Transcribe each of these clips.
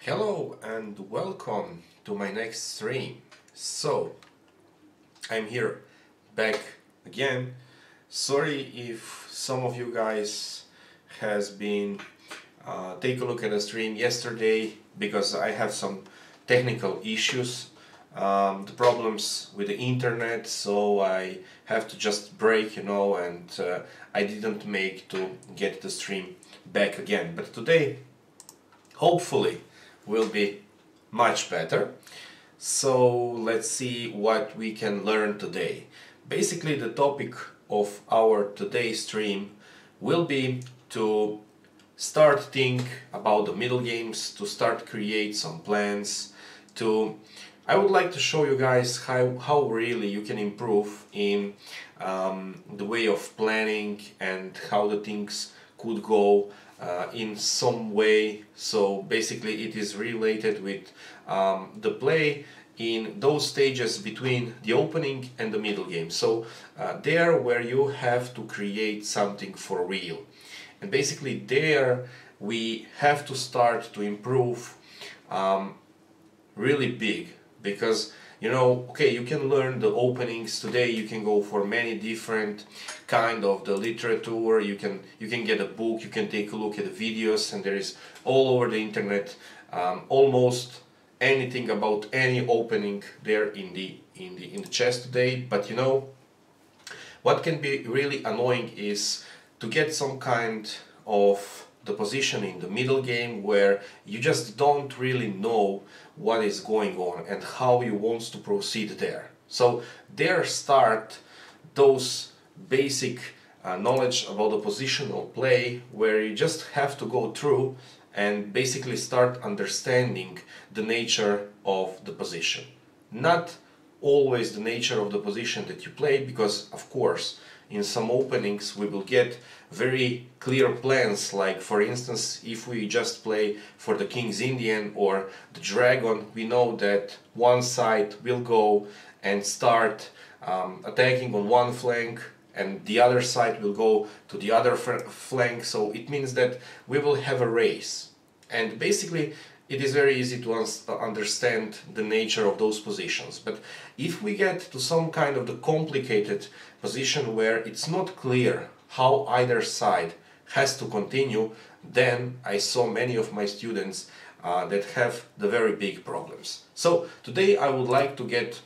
Hello and welcome to my next stream. So, I'm here back again. Sorry if some of you guys has been take a look at the stream yesterday because I have some technical issues, the problems with the internet, so I have to just break, and I didn't make to get the stream back again. But today, hopefully, will be much better. So let's see what we can learn today. Basically, the topic of our today's stream will be to start think about the middle games, to start create some plans, I would like to show you guys how really you can improve in the way of planning and how the things could go in some way. So basically it is related with the play in those stages between the opening and the middle game. So there where you have to create something for real. And basically there we have to start to improve really big, because okay, you can learn the openings today, you can go for many different kind of the literature, you can get a book, you can take a look at the videos, and there is all over the internet almost anything about any opening there in the chess today. But what can be really annoying is to get some kind of the position in the middle game where you just don't really know what is going on and how you want to proceed there. So there start those basic knowledge about the positional play, where you just have to go through and basically start understanding the nature of the position. Not always the nature of the position that you play, because of course in some openings we will get very clear plans, like for instance if we just play for the King's Indian or the Dragon, we know that one side will go and start attacking on one flank and the other side will go to the other flank, so it means that we will have a race. And basically it is very easy to understand the nature of those positions. But if we get to some kind of the complicated position where it's not clear how either side has to continue, then I saw many of my students that have the very big problems. So today I would like to get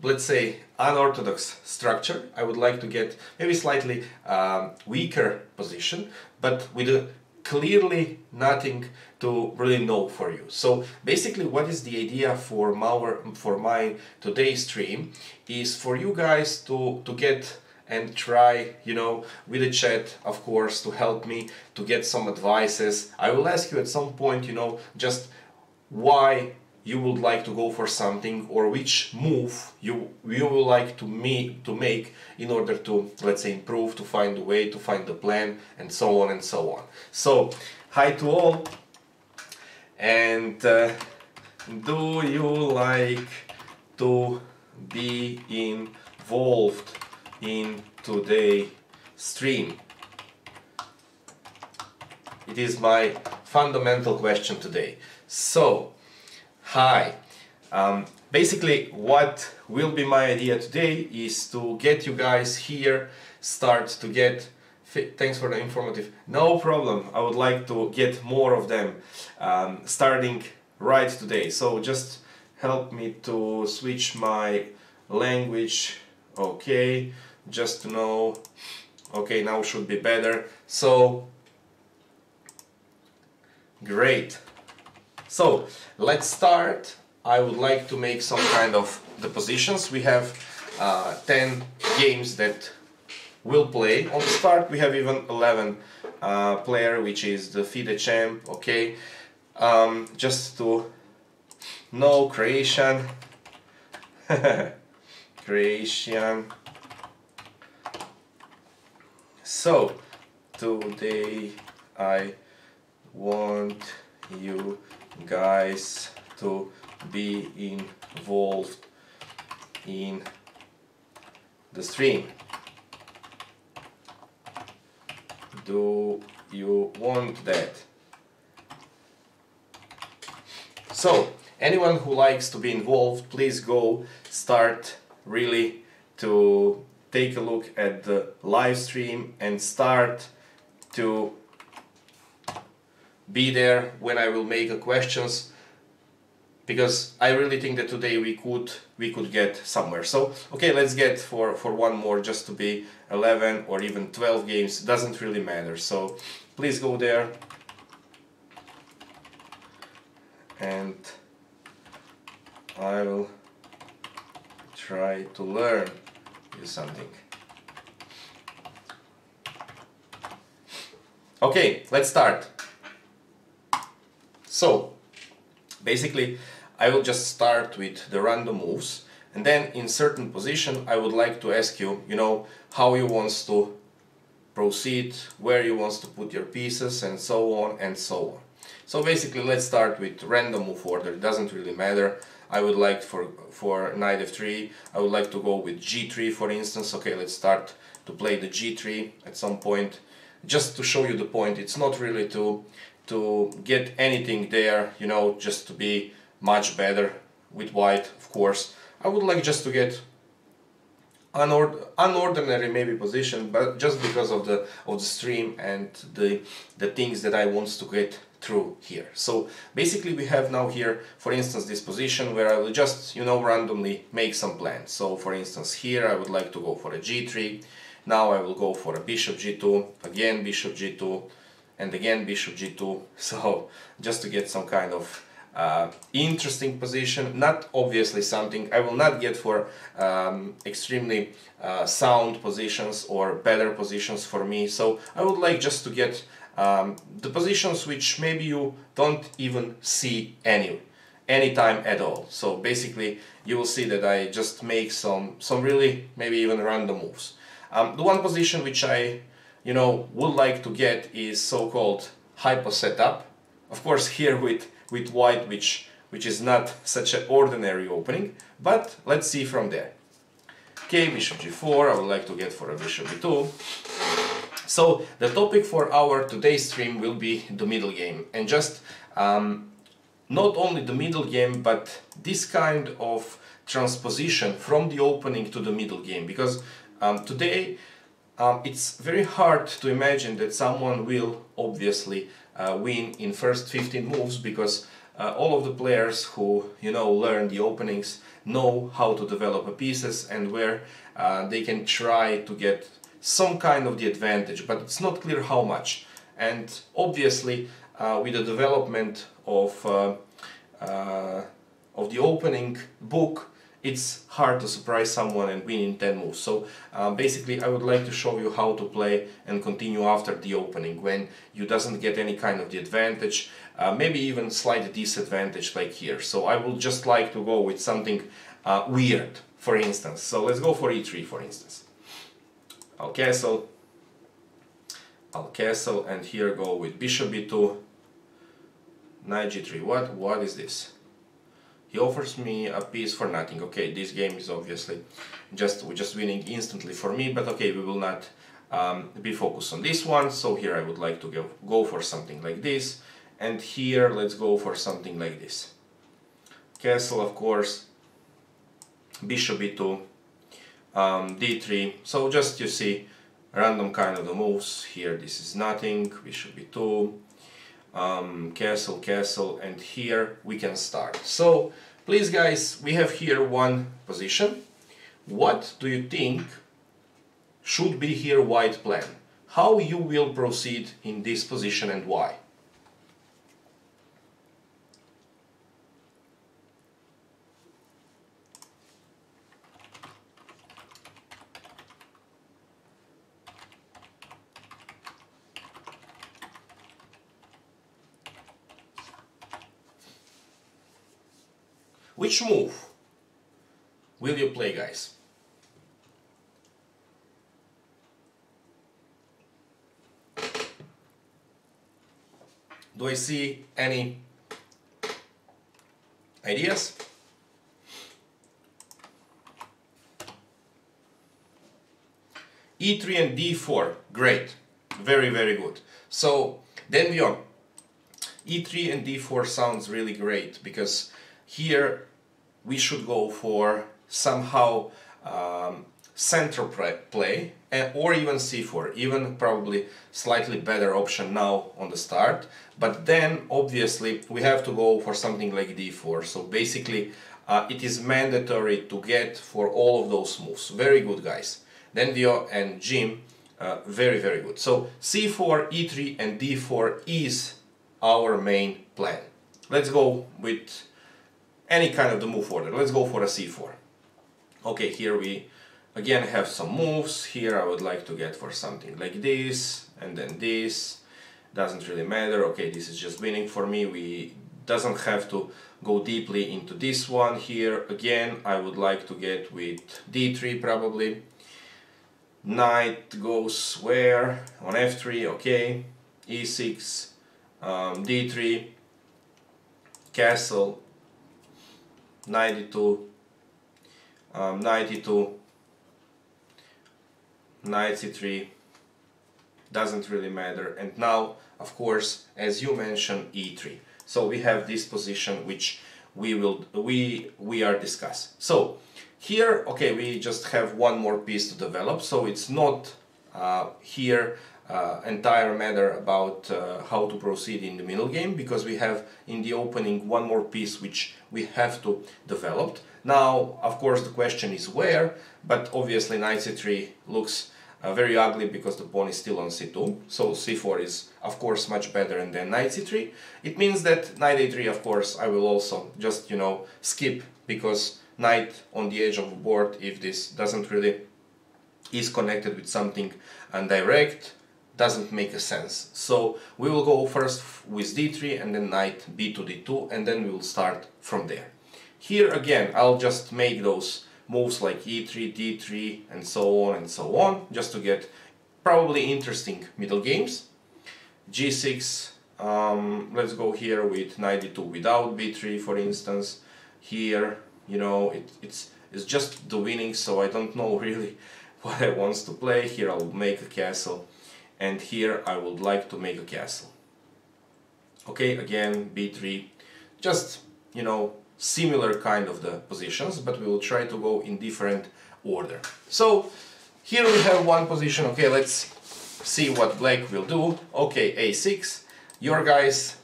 let's say unorthodox structure. I would like to get maybe slightly weaker position, but with a clearly nothing to really know for you. So basically what is the idea for my today's stream is for you guys to get and try, with the chat, of course, to help me to get some advices. I will ask you at some point, just why you would like to go for something, or which move you would like to make in order to, let's say, improve, to find the way, to find the plan, and so on and so on. So, hi to all, and do you like to be involved in today's stream? It is my fundamental question today. So, hi. Basically what will be my idea today is to get you guys here, start to get thanks for the informative, no problem, I would like to get more of them starting right today. So just help me to switch my language. Okay, just to know. Okay, now should be better. So great. So let's start. I would like to make some kind of the positions. We have 10 games that we'll play. On the start we have even 11 player, which is the FIDE champ. Okay, just to know Croatian. Croatian. So today I want you guys to be involved in the stream. Do you want that? So anyone who likes to be involved, please go start really to take a look at the live stream and start to be there when I will make a questions, because I really think that today we could get somewhere. So okay, let's get for one more, just to be 11 or even 12 games, doesn't really matter. So please go there and I will try to learn you something. Okay, let's start. So basically I will just start with the random moves, and then in certain position I would like to ask you, how you want to proceed, where you want to put your pieces, and so on and so on. So basically let's start with random move order. It doesn't really matter. I would like for knight f3, I would like to go with g3 for instance. Okay, let's start to play the g3 at some point. Just to show you the point, it's not really to get anything there, just to be much better with white, of course. I would like just to get unordinary maybe position, but just because of the stream and the things that I want to get through here. So basically we have now here, for instance, this position where I will just, randomly make some plans. So for instance here I would like to go for a g3. Now I will go for a bishop g2, again bishop g2, and again bishop g2. So just to get some kind of interesting position, not obviously something I will not get for extremely sound positions or better positions for me. So I would like just to get the positions which maybe you don't even see any time at all. So basically you will see that I just make some really maybe even random moves. The one position which I would like to get is so-called hypo setup. Of course here with white, which is not such an ordinary opening, but let's see from there. Okay, bishop g4, I would like to get for a bishop b2. So the topic for our today's stream will be the middle game, and just not only the middle game, but this kind of transposition from the opening to the middle game, because today it's very hard to imagine that someone will obviously win in first 15 moves, because all of the players who learn the openings know how to develop the pieces and where they can try to get some kind of the advantage, but it's not clear how much. And obviously with the development of the opening book, it's hard to surprise someone and win in 10 moves. So basically I would like to show you how to play and continue after the opening when you doesn't get any kind of the advantage, maybe even slight disadvantage like here. So I would just like to go with something weird, for instance. So let's go for e3 for instance. I'll castle, and here go with bishop b2, knight g3. What is this? He offers me a piece for nothing. Okay, this game is obviously just winning instantly for me, but okay, we will not be focused on this one. So here I would like to go for something like this, and here let's go for something like this. Castle, of course, bishop b2, d3. So just you see random kind of the moves. Here this is nothing, bishop b2, castle, and here we can start. So please guys, we have here one position. What do you think should be here white plan? How you will proceed in this position and why? Which move will you play, guys? Do I see any ideas? E3 and D4, great, very good. So then we are. e3 and d4 sounds really great, because here we should go for somehow center play, or even c4, even probably slightly better option now on the start. But then obviously we have to go for something like d4. So basically it is mandatory to get for all of those moves. Very good, guys. Denvio and Jim, very good. So c4, e3 and d4 is our main plan. Let's go with any kind of the move order. Let's go for a c4. Okay, here we again have some moves. Here I would like to get for something like this, and then this. Doesn't really matter. Okay, this is just winning for me. We doesn't have to go deeply into this one. Here again I would like to get with d3 probably. Knight goes where? On f3, okay. e6, d3, castle, knight e2, knight e2, knight c3, doesn't really matter. And now, of course, as you mentioned, e3. So we have this position which we are discussing. So here, okay, we just have one more piece to develop. So it's not here entire matter about how to proceed in the middle game, because we have in the opening one more piece which we have to develop. Now, of course, the question is where, but obviously knight c3 looks very ugly because the pawn is still on c2. So c4 is of course much better, and then knight c3. It means that knight a3, of course, I will also just, you know, skip, because knight on the edge of the board, if this doesn't really is connected with something indirect, doesn't make a sense. So we will go first with d3 and then knight b to d2, and then we will start from there. Here again I'll just make those moves like e3, d3 and so on, just to get probably interesting middle games. g6, let's go here with knight d2 without b3, for instance. Here, you know, it's just the winning, so I don't know really what I want to play. Here I'll make a castle, and here I would like to make a castle. Okay, again b3, just, you know, similar kind of the positions, but we will try to go in different order. So here we have one position. Okay, let's see what black will do. Okay, a6. Your guys'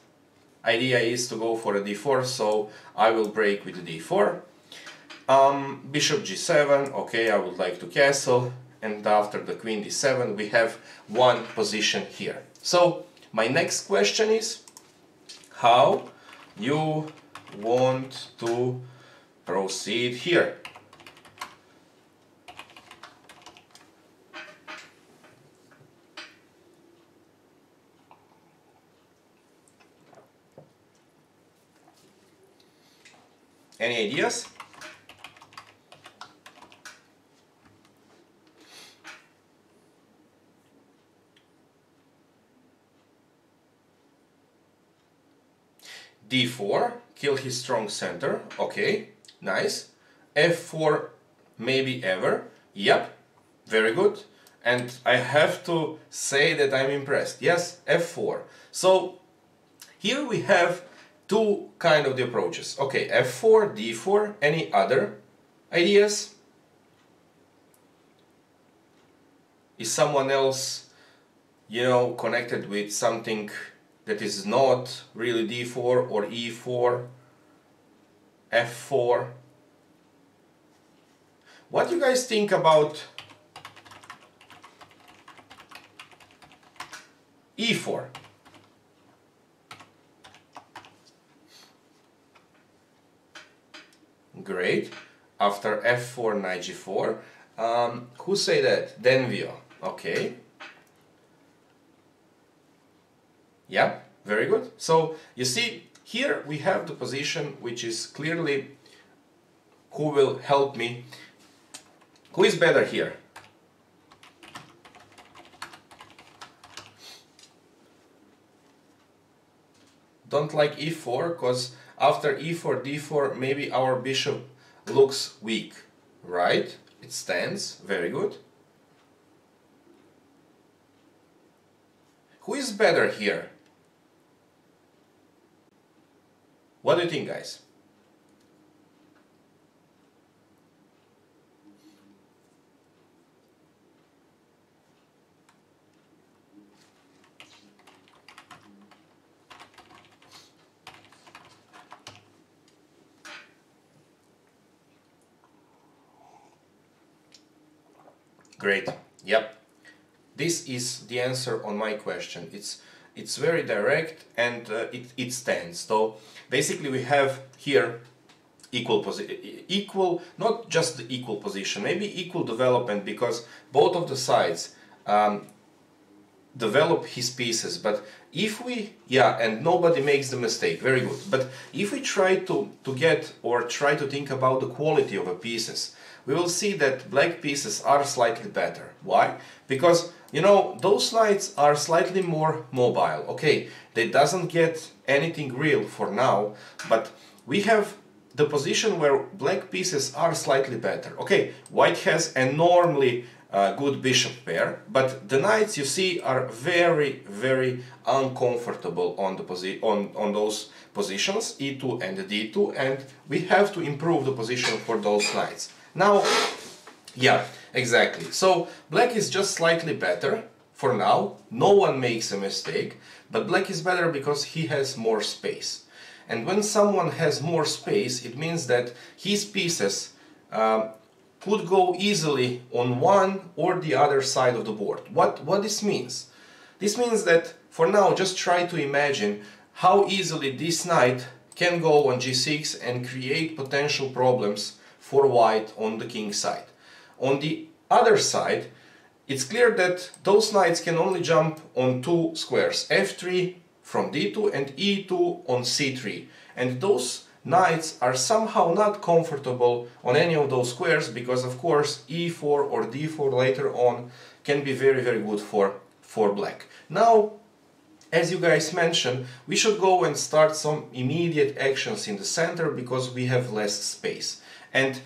idea is to go for a d4, so I will break with the d4. Bishop g7. Okay, I would like to castle, and after the queen d7 we have one position here. So my next question is how you want to proceed here. Any ideas? d4, kill his strong center. Okay, nice. f4, maybe ever. Yep, very good. And I have to say that I'm impressed. Yes, f4. So here we have two kind of the approaches. Okay, f4, d4. Any other ideas? Is someone else, you know, connected with something that is not really d4 or e4, f4? What do you guys think about e4? Great. After f4, knight g4. Who say that? Denvio. Okay. Yeah, very good. So you see, here we have the position which is clearly who will help me. Who is better here? Don't like e4, because after e4, d4, maybe our bishop looks weak, right? It stands, very good. Who is better here? Great. Yep. This is the answer on my question. It's very direct and it stands. So basically we have here equal, not just the equal position, maybe equal development, because both of the sides develop his pieces. But if we, yeah, and nobody makes the mistake, very good. But if we try to get or try to think about the quality of the pieces, we will see that black pieces are slightly better. Why? Because, you know, those knights are slightly more mobile. Okay, they doesn't get anything real for now, but we have the position where black pieces are slightly better. Okay, white has enormously good bishop pair, but the knights, you see, are very, very uncomfortable on the on those positions, e2 and d2, and we have to improve the position for those knights. Now, yeah, exactly. So black is just slightly better for now. No one makes a mistake, but black is better because he has more space. And when someone has more space, it means that his pieces could go easily on one or the other side of the board. What this means? This means that for now, just try to imagine how easily this knight can go on g6 and create potential problems for white on the king side. On the other side, it's clear that those knights can only jump on two squares, f3 from d2 and e2 on c3. And those knights are somehow not comfortable on any of those squares because, of course, e4 or d4 later on can be very, very good for black. Now, as you guys mentioned, we should go and start some immediate actions in the center because we have less space. And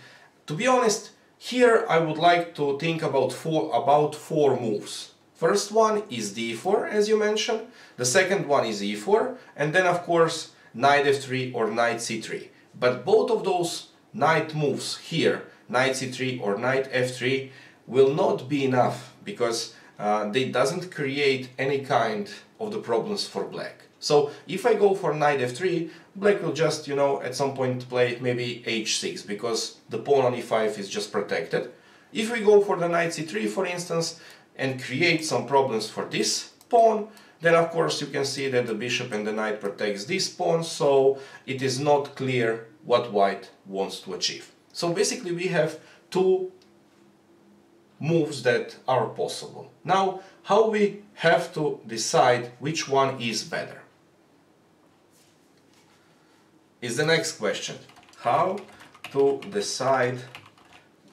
to be honest, here I would like to think about four moves. First one is d4, as you mentioned. The second one is e4, and then of course knight f3 or knight c3. But both of those knight moves here, knight c3 or knight f3, will not be enough because they doesn't create any kind of the problems for black. So if I go for knight f3, black will just, you know, at some point play maybe h6 because the pawn on e5 is just protected. If we go for the knight c3, for instance, and create some problems for this pawn, then of course you can see that the bishop and the knight protects this pawn, so it is not clear what white wants to achieve. So basically we have two moves that are possible. Now, how we have to decide which one is better is the next question. How to decide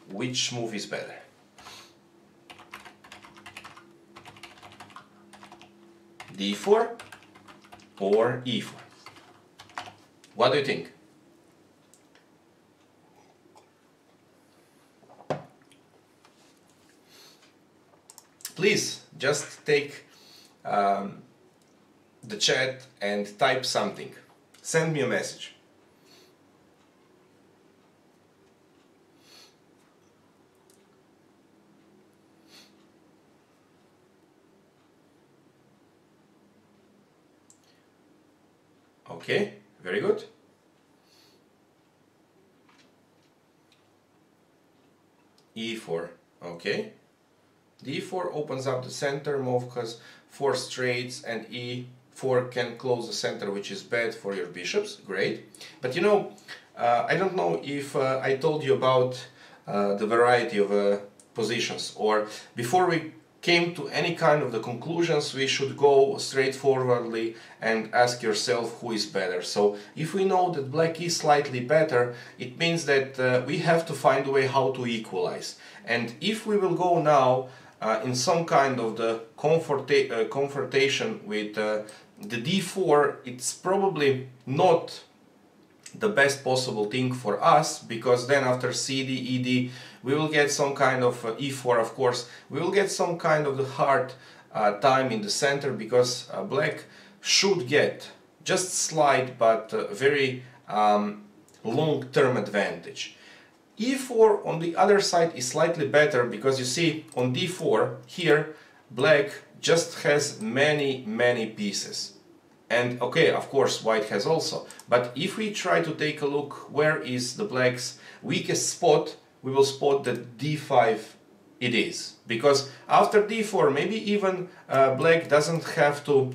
which move is better? d4 or e4? What do you think? Please just take the chat and type something. Send me a message. Okay, very good. e4, okay. d4 opens up the center move because 4 straights, and e4 can close the center, which is bad for your bishops. Great. But you know, I don't know if I told you about the variety of positions, or before we came to any kind of the conclusions, we should go straightforwardly and ask yourself who is better. So if we know that black is slightly better, it means that we have to find a way how to equalize. And if we will go now in some kind of the confrontation with the d4, it's probably not the best possible thing for us, because then after cd, ed, we will get some kind of e4, of course, we will get some kind of the hard time in the center, because black should get just slight but very long-term advantage. e4 on the other side is slightly better, because you see on d4 here black just has many pieces. And okay, of course, white has also. But if we try to take a look where is the black's weakest spot, we will spot that d5 it is. Because after d4, maybe even black doesn't have to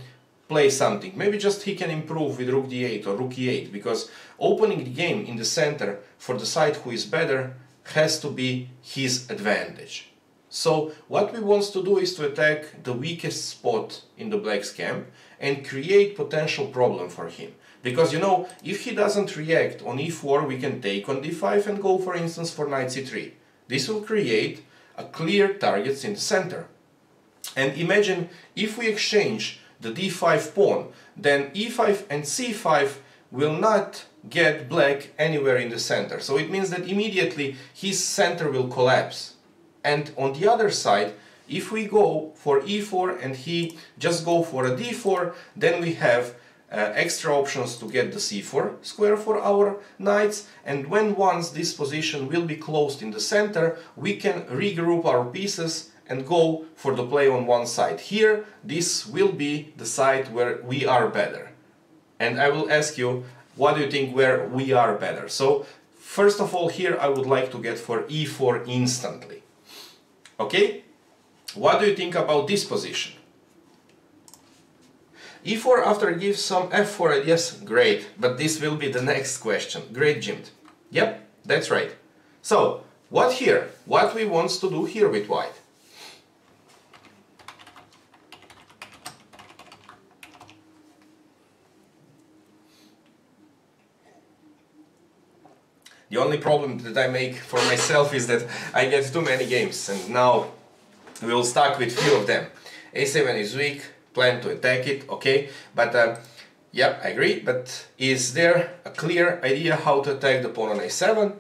play something. Maybe just he can improve with rook d8 or rook e8, because opening the game in the center for the side who is better has to be his advantage. So what we want to do is to attack the weakest spot in the black's camp and create potential problem for him. Because, you know, if he doesn't react on e4, we can take on d5 and go, for instance, for knight c3. This will create a clear targets in the center. And imagine if we exchange the d5 pawn, then e5 and c5 will not get black anywhere in the center. So it means that immediately his center will collapse. And on the other side, if we go for e4 and he just go for a d4, then we have extra options to get the c4 square for our knights, and when once this position will be closed in the center, we can regroup our pieces and go for the play on one side. Here, this will be the side where we are better. And I will ask you, what do you think where we are better? So, first of all, here I would like to get for e4 instantly. Okay? What do you think about this position? e4 after gives some f4 ideas, great, but this will be the next question. Great, Jim. Yep, that's right. So, what here? What we want to do here with white? The only problem that I make for myself is that I get too many games, and now we will start with few of them. a7 is weak, plan to attack it, okay, but yeah, I agree, but is there a clear idea how to attack the pawn on a7?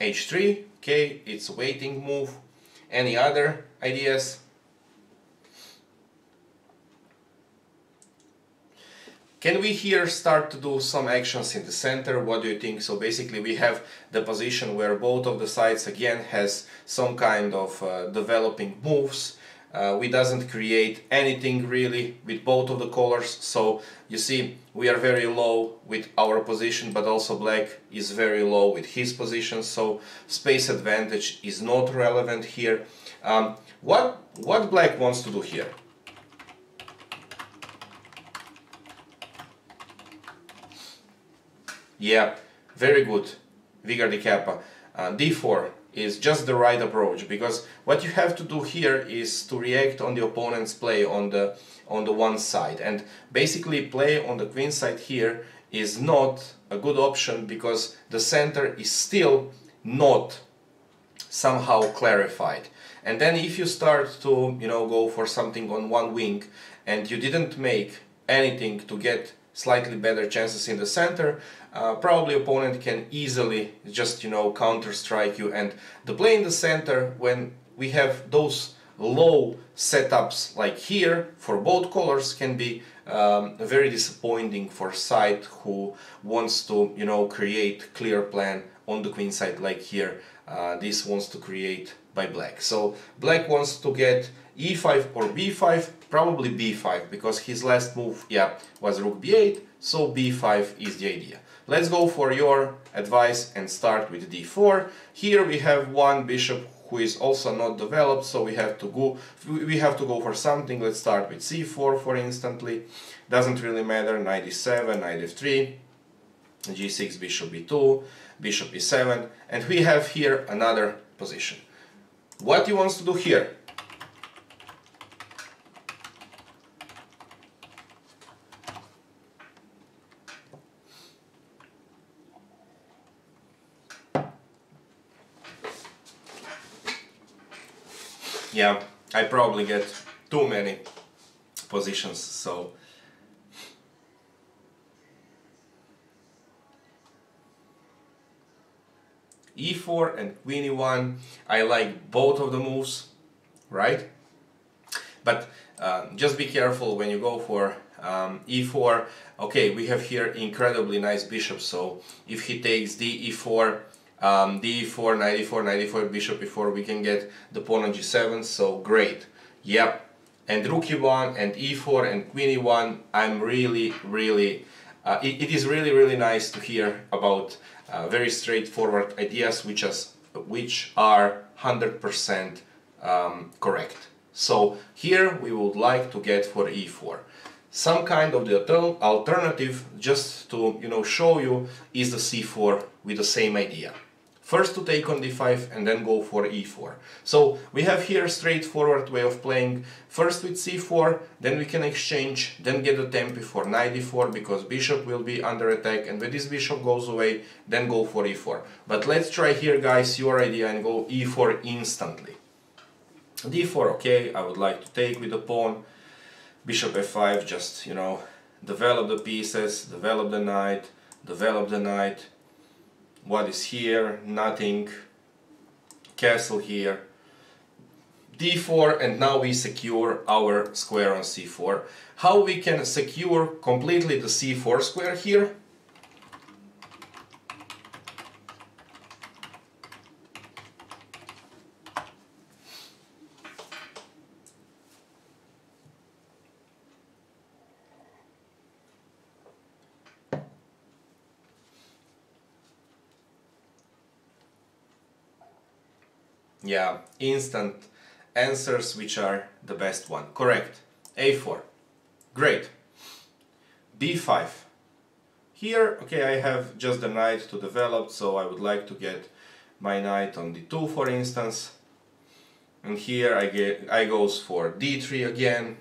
h3, okay, it's a waiting move. Any other ideas? Can we here start to do some actions in the center? What do you think? So basically we have the position where both of the sides again has some kind of developing moves. We doesn't create anything really with both of the colors, so you see we are very low with our position, but also black is very low with his position, so space advantage is not relevant here. What black wants to do here? Yeah, very good, Vigar di Kappa. d4 is just the right approach, because what you have to do here is to react on the opponent's play on the one side, and basically play on the queen side here is not a good option because the center is still not somehow clarified. And then if you start to, you know, go for something on one wing and you didn't make anything to get slightly better chances in the center, probably opponent can easily just, you know, counter strike you. And the play in the center, when we have those low setups like here for both colors, can be very disappointing for side who wants to, you know, create clear plan on the queen side like here. This wants to create by black. So black wants to get e5 or b5, probably b5, because his last move, yeah, was rook b8, so b5 is the idea. Let's go for your advice and start with d4. Here we have one bishop who is also not developed, so we have to go for something. Let's start with c4 for instantly. Doesn't really matter. Knight e7, knight f3, g6, bishop b2, bishop e7, and we have here another position. What he wants to do here? Yeah, I probably get too many positions, so e4 and queen e1, I like both of the moves, right? But just be careful when you go for e4. Okay, we have here incredibly nice bishop, so if he takes d e4, d4, knight e4, knight e4, bishop e4, we can get the pawn on g7, so great. Yep. And rook e1 and e4 and queen e1, I'm really, it is really nice to hear about very straightforward ideas which are 100% correct. So here we would like to get for e4. Some kind of the alternative, just to show you, is the c4 with the same idea. First to take on d5 and then go for e4. So we have here a straightforward way of playing. First with c4, then we can exchange, then get a tempo for knight e4 because bishop will be under attack, and when this bishop goes away, then go for e4. But let's try here, guys, your idea and go e4 instantly. d4, okay, I would like to take with the pawn. Bishop f5, just, develop the pieces, develop the knight, develop the knight. What is here? Nothing. Castle here. d4, and now we secure our square on c4. How we can secure completely the c4 square here? Yeah, instant answers which are the best one. Correct. a4. Great. b5. Here, okay, I have just the knight to develop, so I would like to get my knight on d2, for instance. And here I goes for d3 again.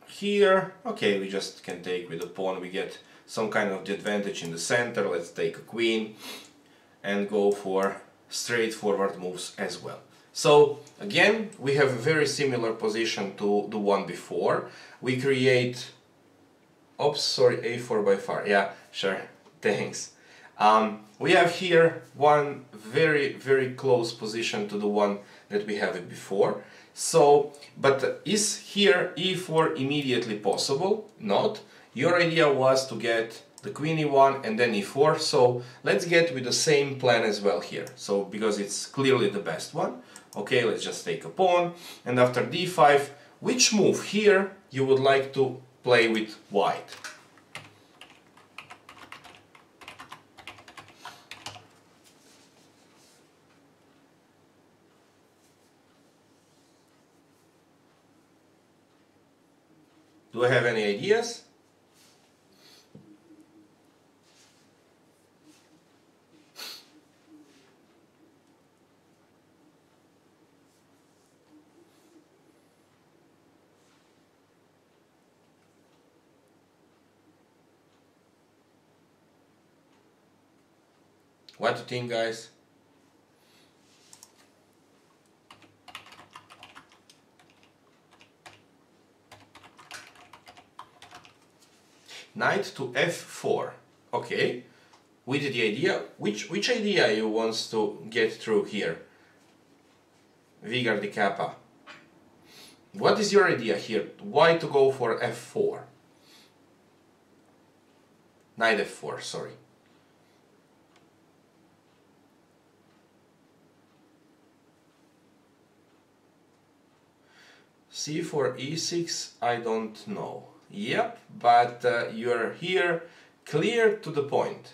Here, okay, we just can take with the pawn. We get some kind of the advantage in the center. Let's take a queen and go for straightforward moves as well. So again, we have a very similar position to the one before. We create, oops, sorry, a4 by far. Yeah, sure, thanks. We have here one very close position to the one that we have before. So, but is here e4 immediately possible? Not. Your idea was to get the queen e1 and then e4, so let's get with the same plan as well here. So because it's clearly the best one. Okay, let's just take a pawn, and after d5, which move here you would like to play with white? Do I have any ideas? What do you think, guys? Knight to f4. Okay. With the idea, which idea you want to get through here? Vigar di Kappa. What is your idea here? Why to go for f4? Knight f4, sorry. c4, e6, I don't know. Yep, but you're here clear to the point.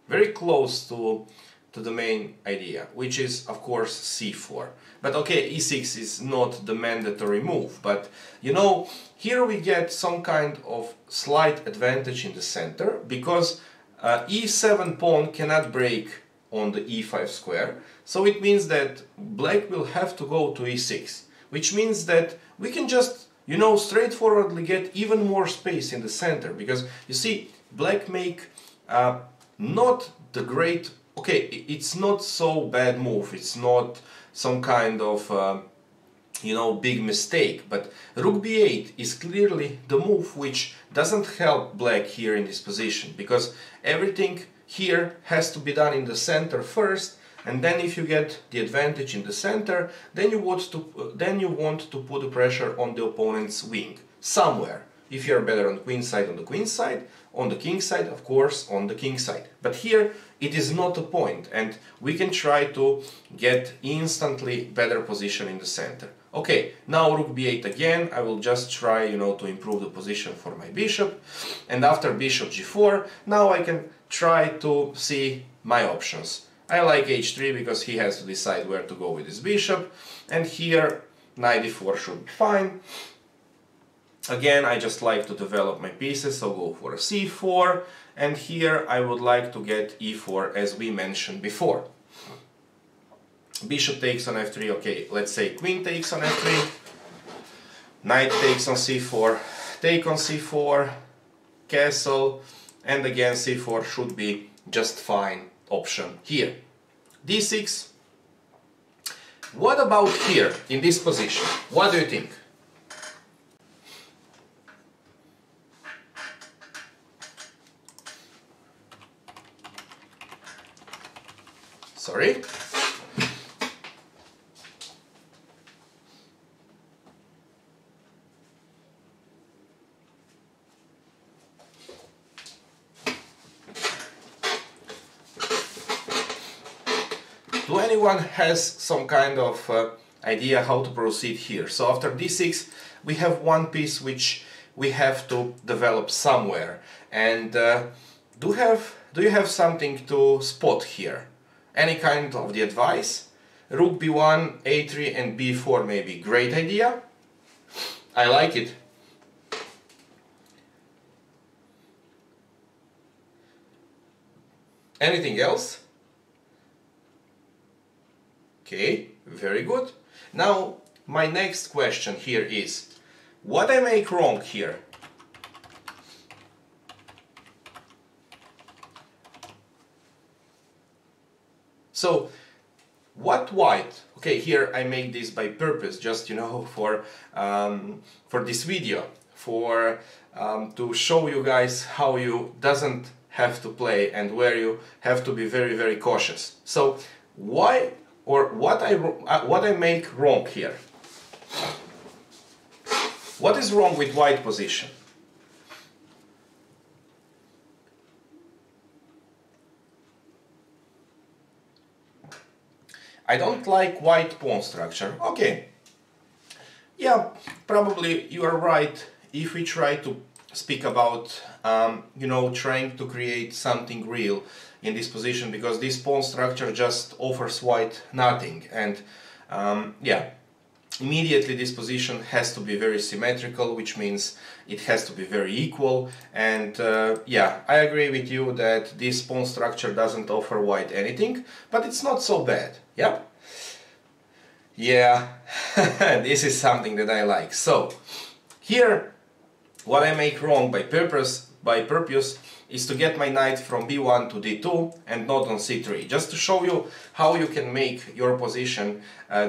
Very close to the main idea, which is of course c4. But okay, e6 is not the mandatory move, but here we get some kind of slight advantage in the center, because e7 pawn cannot break on the e5 square, so it means that black will have to go to e6, which means that we can just straightforwardly get even more space in the center, because you see, black make not the great, okay, it's not so bad move, it's not some kind of big mistake, but rook b8 is clearly the move which doesn't help black here in this position, because everything here has to be done in the center first, and then if you get the advantage in the center, then you want to put the pressure on the opponent's wing somewhere. If you're better on queen side, on the queen side, on the king side, of course, on the king side. But here it is not a point, and we can try to get instantly better position in the center. Okay, now rook b8 again. I will just try, you know, to improve the position for my bishop. And after bishop g4, now I can try to see my options. I like h3 because he has to decide where to go with his bishop. And here knight d4 should be fine. Again, I just like to develop my pieces, so go for a c4. And here I would like to get e4 as we mentioned before. Bishop takes on f3, okay, let's say queen takes on f3. Knight takes on c4, take on c4, castle, and again c4 should be just fine option here. d6. What about here, in this position? What do you think? Sorry? Do anyone has some kind of idea how to proceed here? So after d6 we have one piece which we have to develop somewhere. And do you have something to spot here? Any kind of the advice? Rook b1, a3 and b4 may be great idea. I like it. Anything else? Okay, very good. Now, my next question here is, what I make wrong here? So, what white? Okay, here I make this by purpose, just, you know, for this video, to show you guys how you doesn't have to play and where you have to be very, very cautious. So, why? Or what I make wrong here? What is wrong with white position? I don't like white pawn structure. Okay. Yeah, probably you are right if we try to speak about, you know, trying to create something real in this position, because this pawn structure just offers white nothing. And yeah, immediately this position has to be very symmetrical, which means it has to be very equal. And yeah, I agree with you that this pawn structure doesn't offer white anything, but it's not so bad. Yeah. Yeah, this is something that I like. So here, what I make wrong by purpose is to get my knight from b1 to d2 and not on c3, just to show you how you can make your position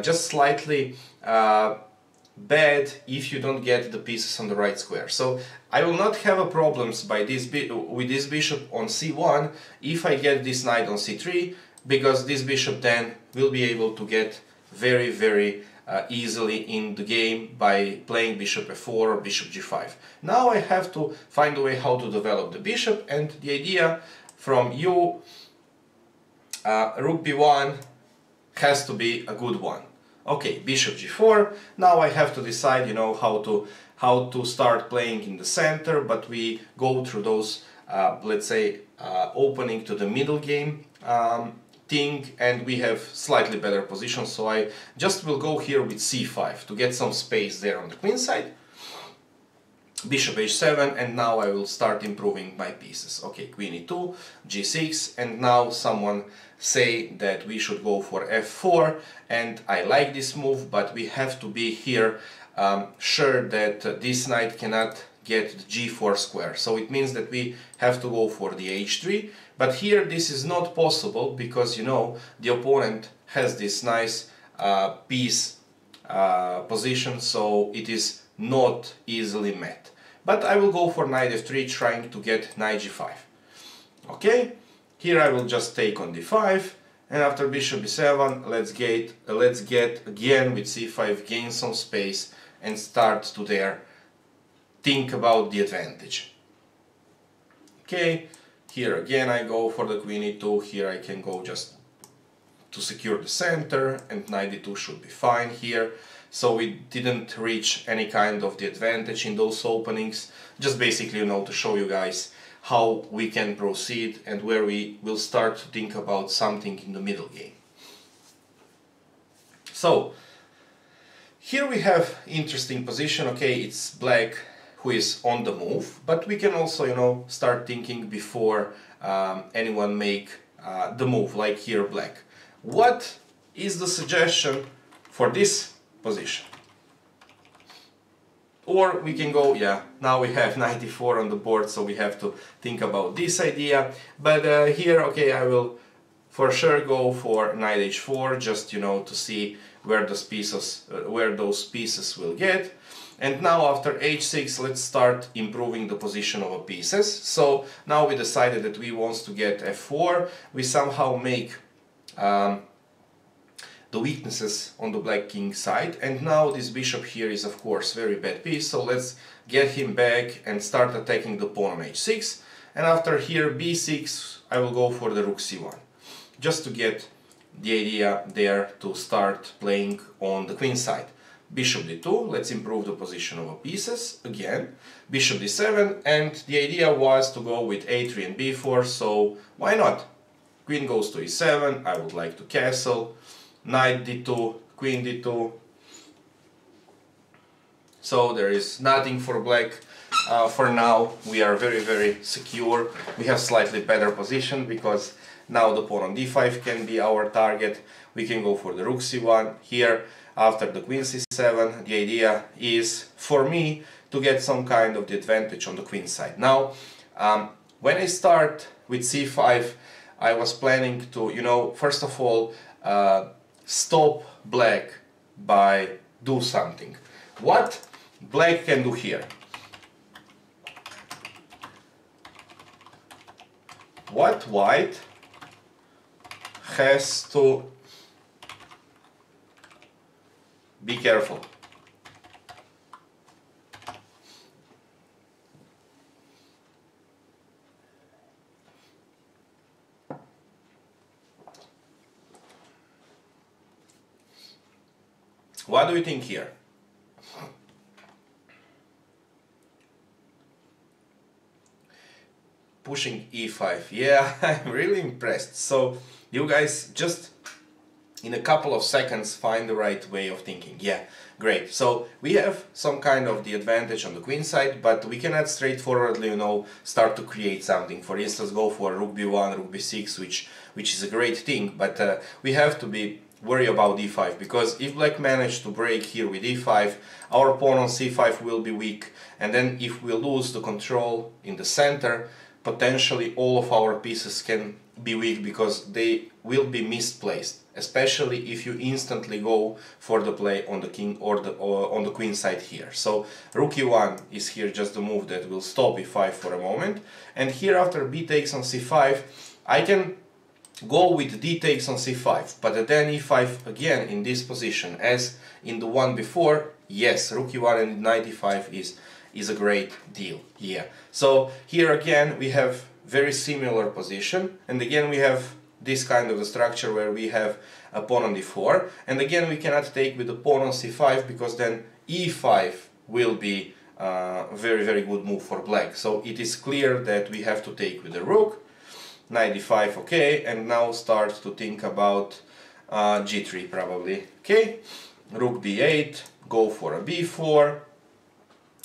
just slightly bad if you don't get the pieces on the right square. So I will not have a problems with this bishop on c1 if I get this knight on c3, because this bishop then will be able to get very, very easily in the game by playing bishop f4 or bishop g5. Now I have to find a way how to develop the bishop, and the idea from you, rook b1 has to be a good one. Okay, bishop g4. Now I have to decide, you know, how to start playing in the center, but we go through those, let's say, opening to the middle game thing, and we have slightly better position, so I just will go here with c5 to get some space there on the queen side. Bishop h7, and now I will start improving my pieces. Okay, queen e2, g6, and now someone say that we should go for f4, and I like this move, but we have to be here sure that this knight cannot get the g4 square. So it means that we have to go for the h3, but here this is not possible because, you know, the opponent has this nice piece position, so it is not easily met. But I will go for knight f3, trying to get knight g5. Okay, here I will just take on d5, and after bishop b7, let's get again with c5, gain some space and start to there think about the advantage. Okay, here again I go for the queen e2, here I can go just to secure the center, and knight d2 should be fine here. So we didn't reach any kind of the advantage in those openings, just basically, you know, to show you guys how we can proceed and where we will start to think about something in the middle game. So here we have interesting position. Okay, it's black who is on the move, but we can also, you know, start thinking before anyone make the move, like here black. What is the suggestion for this position? Or we can go, yeah, now we have 94 on the board, so we have to think about this idea. But here, okay, I will for sure go for knight h4, just, you know, to see where those pieces will get. And now after h6, let's start improving the position of the pieces. So now we decided that we want to get f4. We somehow make the weaknesses on the black king side, and now this bishop here is of course very bad piece, so let's get him back and start attacking the pawn on h6. And after here b6, I will go for the rook c1, just to get the idea there to start playing on the queen side. Bishop d2, let's improve the position of the pieces again. Bishop d7, and the idea was to go with a3 and b4, so why not? Queen goes to e7, I would like to castle. Knight d2, queen d2. So there is nothing for black. For now we are very secure. We have slightly better position because now the pawn on d5 can be our target. We can go for the rook c1 here. After the queen c7, the idea is for me to get some kind of the advantage on the queen side. Now when I start with c5, I was planning to, you know, first of all stop black by do something. What black can do here? What white has to be careful. What do you think here? Pushing e5. Yeah, I'm really impressed. So you guys just in a couple of seconds find the right way of thinking. Yeah, great. So we have some kind of the advantage on the queen side, but we cannot straightforwardly, you know, start to create something. For instance, go for rook b1, rook b6, which is a great thing, but we have to be worry about d5, because if black managed to break here with e5, our pawn on c5 will be weak, and then if we lose the control in the center, potentially all of our pieces can be weak because they will be misplaced, especially if you instantly go for the play on the king or on the queen side here. So rook e1 is here just the move that will stop e5 for a moment, and here after b takes on c5, I can go with d takes on c5, but then e5 again in this position as in the one before. Yes, rook e1 and knight e5 is a great deal. Yeah, so here again we have very similar position, and again we have this kind of a structure where we have a pawn on d4, and again we cannot take with the pawn on c5 because then e5 will be a very good move for black. So it is clear that we have to take with the rook. Knight d5, okay, and now start to think about g3 probably. Okay, rook b8, go for a b4,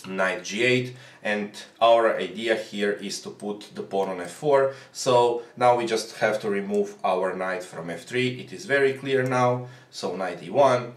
knight g8, and our idea here is to put the pawn on f4. So now we just have to remove our knight from f3. It is very clear now. So knight e1,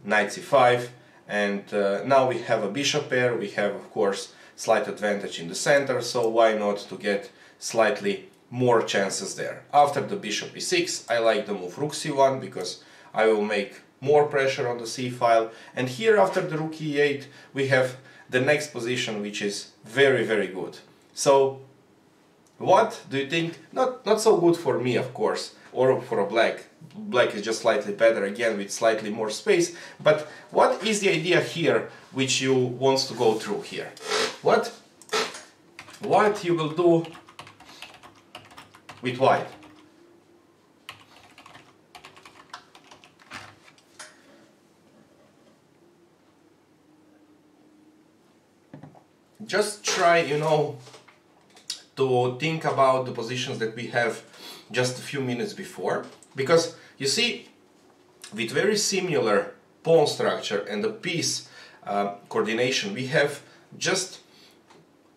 knight c5, and now we have a bishop pair. We have of course slight advantage in the center, so why not to get slightly more chances there. After the bishop e6, I like the move rook c1 because I will make more pressure on the c file, and here after the rook e8 we have the next position, which is very good. So what do you think? Not so good for me, of course, or for a black. Black is just slightly better, again with slightly more space, but what is the idea here which you want to go through here? what you will do with white? Just try, you know, to think about the positions that we have just a few minutes before, because you see, with very similar pawn structure and the piece coordination, we have just,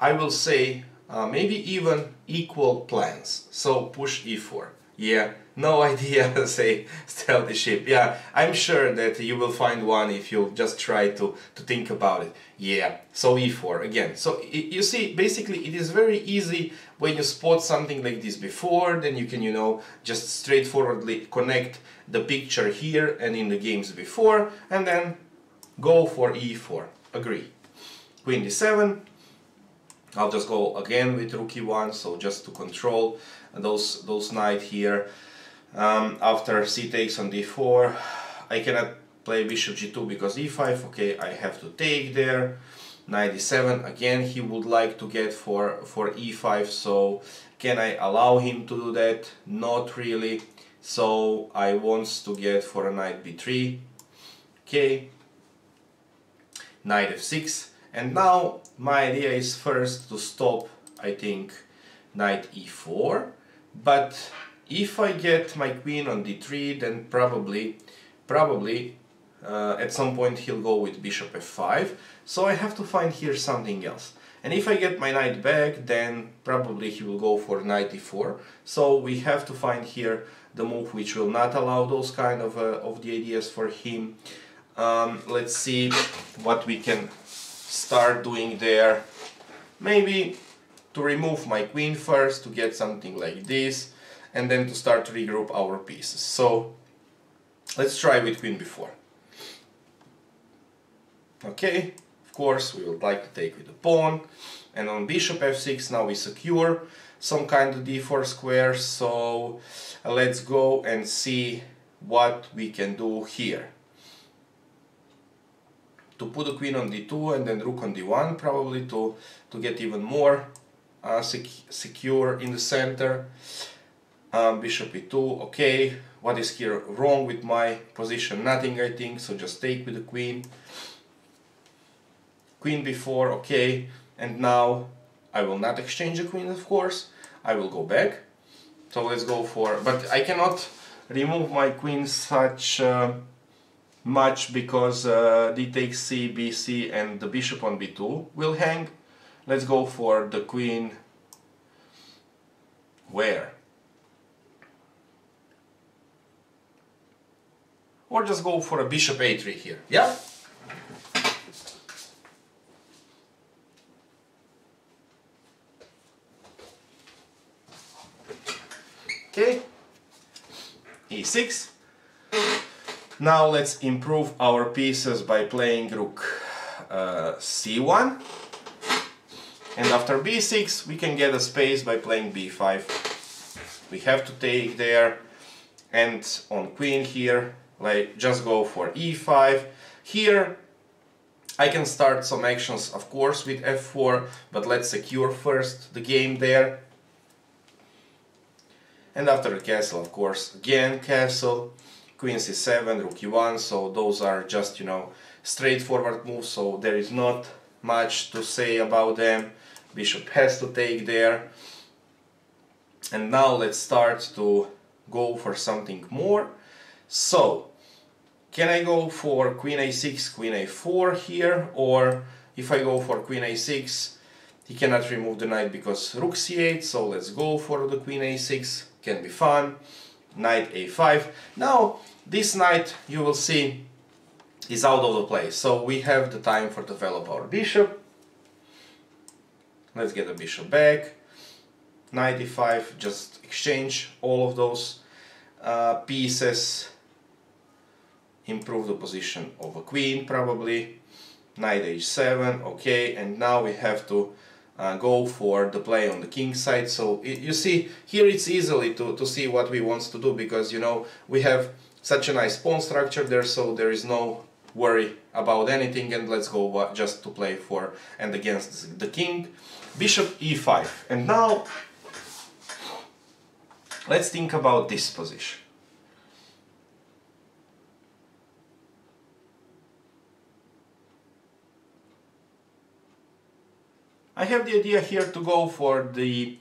I will say, maybe even equal plans. So push e4. Yeah, no idea, say stealthy ship. Yeah, I'm sure that you will find one if you just try to think about it. Yeah, so e4 again. So you see, basically it is very easy when you spot something like this before, then you can, you know, just straightforwardly connect the picture here and in the games before, and then go for e4. Agree. Queen d7. I'll just go again with rook e1, so just to control those knight here. After c takes on d4, I cannot play bishop g2 because e5, okay, I have to take there. Knight d7, again he would like to get for e5, so can I allow him to do that? Not really, so I want to get for a knight b3, okay, knight f6, and now my idea is first to stop, I think, knight e4, but if I get my queen on d3, then probably at some point he'll go with bishop f5, so I have to find here something else. And if I get my knight back, then probably he will go for knight e4, so we have to find here the move which will not allow those kind of the ideas for him. Let's see what we can start doing there. Maybe to remove my queen first, to get something like this, and then to start to regroup our pieces. So let's try with queen b4. Okay, of course we would like to take with the pawn, and on bishop f6 now we secure some kind of d4 square, so let's go and see what we can do here. To put the queen on d2 and then rook on d1, probably to get even more secure in the center. Bishop e2, okay, what is here wrong with my position? Nothing, I think, so just take with the queen. Queen b4, okay, and now I will not exchange the queen, of course, I will go back. So let's go for, but I cannot remove my queen such much because d takes c, bc, and the bishop on b2 will hang. Let's go for the queen where? Or just go for a bishop a3 here, yeah? Okay, e6. Now let's improve our pieces by playing rook c1, and after b6 we can get a space by playing b5. We have to take there, and on queen here, like, just go for e5. Here I can start some actions, of course, with f4, but let's secure first the game there. And after the castle, of course, again castle, queen c7, rook e1, so those are just, you know, straightforward moves, so there is not much to say about them. Bishop has to take there. And now let's start to go for something more. So, can I go for queen a6, queen a4 here, or if I go for queen a6, he cannot remove the knight because rook c8, so let's go for the queen a6, can be fun. Knight a5. Now this knight, you will see, is out of the place, so we have the time for develop our bishop. Let's get the bishop back. Knight e5, just exchange all of those pieces, improve the position of a queen probably. Knight h7, okay, and now we have to go for the play on the king side. So you see here it's easily to see what we want to do, because, you know, we have such a nice pawn structure there, so there is no worry about anything, and let's go just to play for and against the king. Bishop e5. And now let's think about this position. I have the idea here to go for the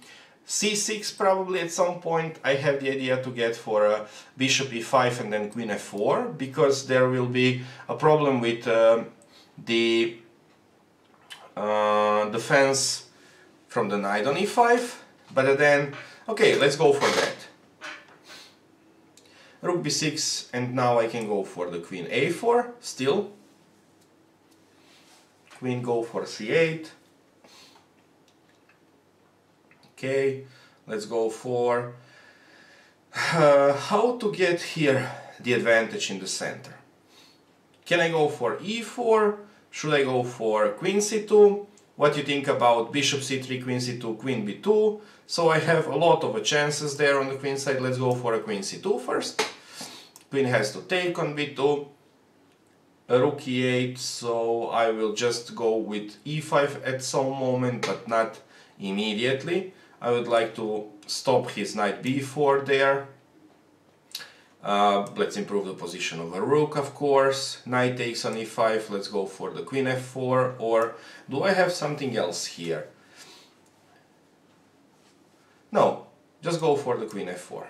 c6 probably at some point. I have the idea to get for a bishop e5 and then queen f4, because there will be a problem with the defense from the knight on e5. But then, okay, let's go for that. Rook b6, and now I can go for the queen a4 still. Queen go for c8. Okay, let's go for how to get here the advantage in the center. Can I go for e4? Should I go for queen c2? What do you think about bishop c3, queen c2, queen b2? So I have a lot of chances there on the queen side. Let's go for a queen c2 first. Queen has to take on b2. Rook e8, so I will just go with e5 at some moment, but not immediately. I would like to stop his knight b4 there. Let's improve the position of a rook, of course. Knight takes on e5, let's go for the queen f4, or do I have something else here? No, just go for the queen f4.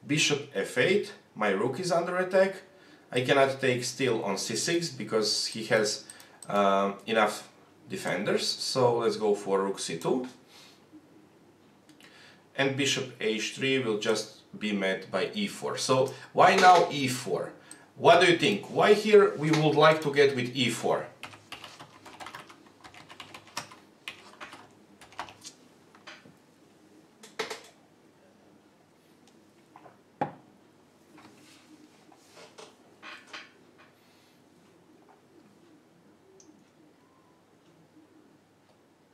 Bishop f8, my rook is under attack. I cannot take still on c6 because he has enough defenders, so let's go for rook c2. And bishop h3 will just be met by e4. So why now e4? What do you think? Why here we would like to get with e4?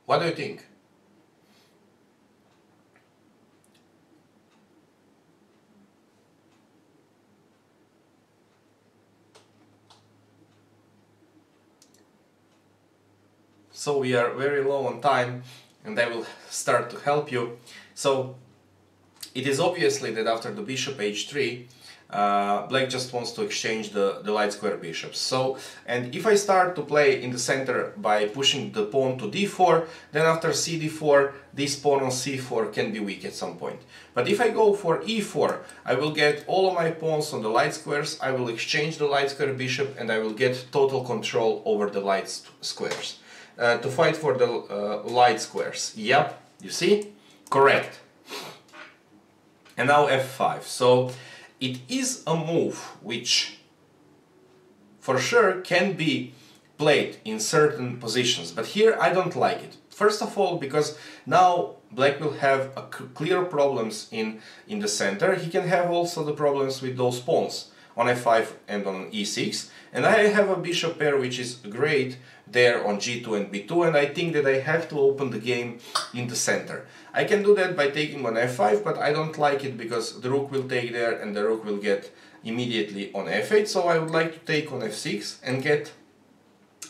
What do you think? So we are very low on time, and I will start to help you. So it is obviously that after the bishop h3, black just wants to exchange the light square bishops. So, and if I start to play in the center by pushing the pawn to d4, then after cd4, this pawn on c4 can be weak at some point. But if I go for e4, I will get all of my pawns on the light squares, I will exchange the light square bishop, and I will get total control over the light squares. To fight for the light squares. Yep, you see? Correct. And now f5. So it is a move which for sure can be played in certain positions, but here I don't like it. First of all, because now black will have clear problems in the center. He can have also the problems with those pawns on f5 and on e6, and I have a bishop pair which is great there on g2 and b2, and I think that I have to open the game in the center. I can do that by taking on f5, but I don't like it because the rook will take there and the rook will get immediately on f8, so I would like to take on f6 and get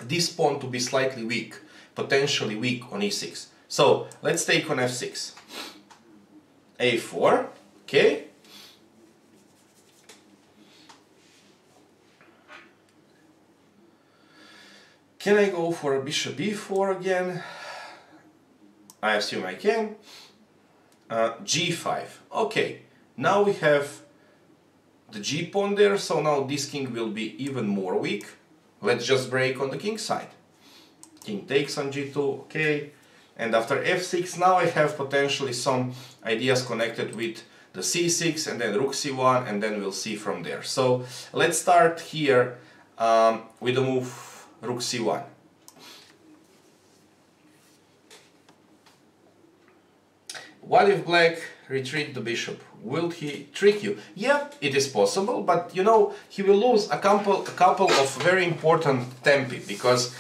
this pawn to be slightly weak, potentially weak on e6. So let's take on f6. a4, okay. Can I go for a bishop b4 again? I assume I can. g5. Okay, now we have the g pawn there, so now this king will be even more weak. Let's just break on the king side. King takes on g2, okay. And after f6, now I have potentially some ideas connected with the c6 and then rook c1, and then we'll see from there. So let's start here with the move rook c1. What if black retreat the bishop? Will he trick you? Yeah, it is possible, but you know, he will lose a couple of very important tempi, because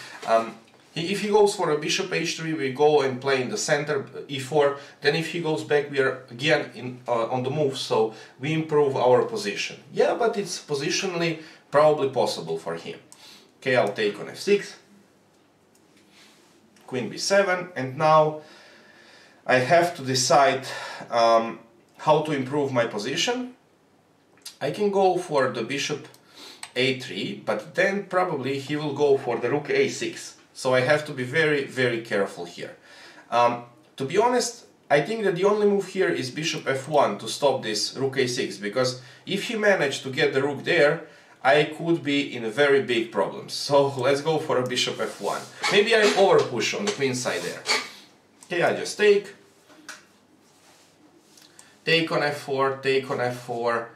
If he goes for a bishop h3, we go and play in the center, e4. Then if he goes back, we are again on the move, so we improve our position. Yeah, but it's positionally probably possible for him. Okay, I'll take on f6, queen b7, and now I have to decide how to improve my position. I can go for the bishop a3, but then probably he will go for the rook a6. So I have to be very, very careful here. To be honest, I think that the only move here is bishop f1 to stop this rook a6, because if he managed to get the rook there, I could be in a very big problem. So let's go for a bishop f1. Maybe I overpush on the queen side there. Okay, I just take on f4, take on f4,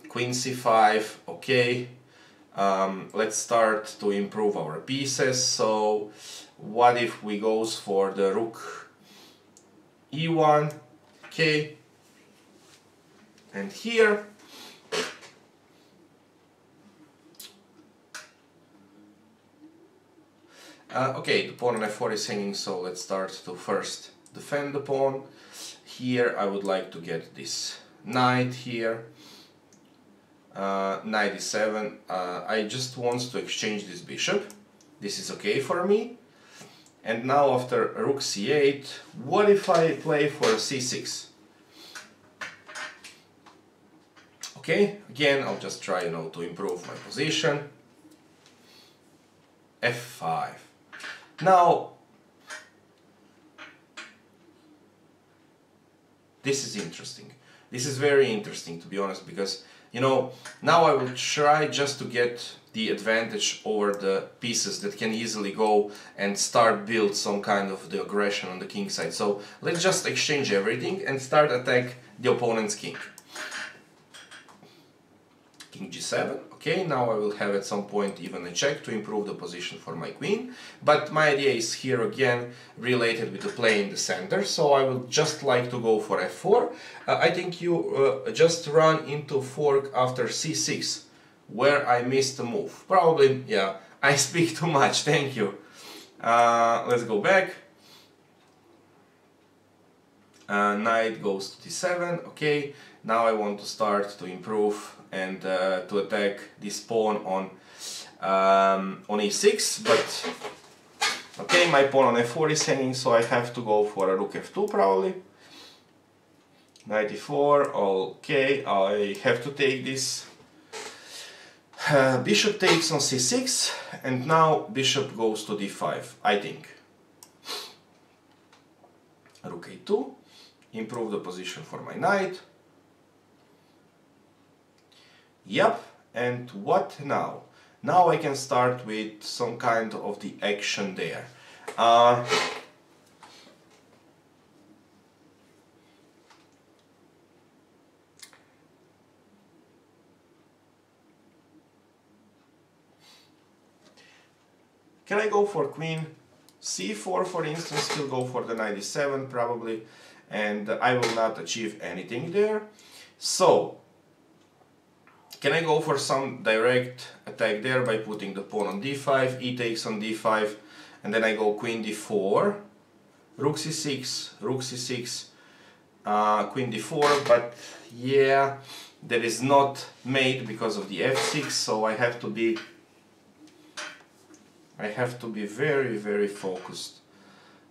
queen c5, okay. Let's start to improve our pieces. So what if we goes for the rook e1, okay, and here okay, the pawn on f4 is hanging, so let's start to first defend the pawn. Here I would like to get this knight here. Knight e7. I just want to exchange this bishop. This is okay for me. And now after rook c8, what if I play for c6? Okay, again I'll just try, you know, to improve my position. f5. Now this is interesting. This is very interesting, to be honest, because, you know, now I will try just to get the advantage over the pieces that can easily go and start build some kind of the aggression on the king side. So let's just exchange everything and start attack the opponent's king. King g7, okay, now I will have at some point even a check to improve the position for my queen, but my idea is here again related with the play in the center, so I will just like to go for f4. I think you just run into fork after c6, where I missed a move. Probably, yeah, I speak too much, thank you. Let's go back. Knight goes to d7, okay, now I want to start to improve and to attack this pawn on e6, but okay, my pawn on f4 is hanging, so I have to go for a rook f2 probably. Knight e4, okay, I have to take this. Bishop takes on c6, and now bishop goes to d5, I think. Rook a2, improve the position for my knight. Yep, and what now? Now I can start with some kind of the action there. Can I go for queen c4, for instance? Still go for the knight e7 probably, and I will not achieve anything there. So can I go for some direct attack there by putting the pawn on d5, e takes on d5, and then I go queen d4, rook c6, rook c6, queen d4, but yeah, that is not made because of the f6, so I have to be very, very focused.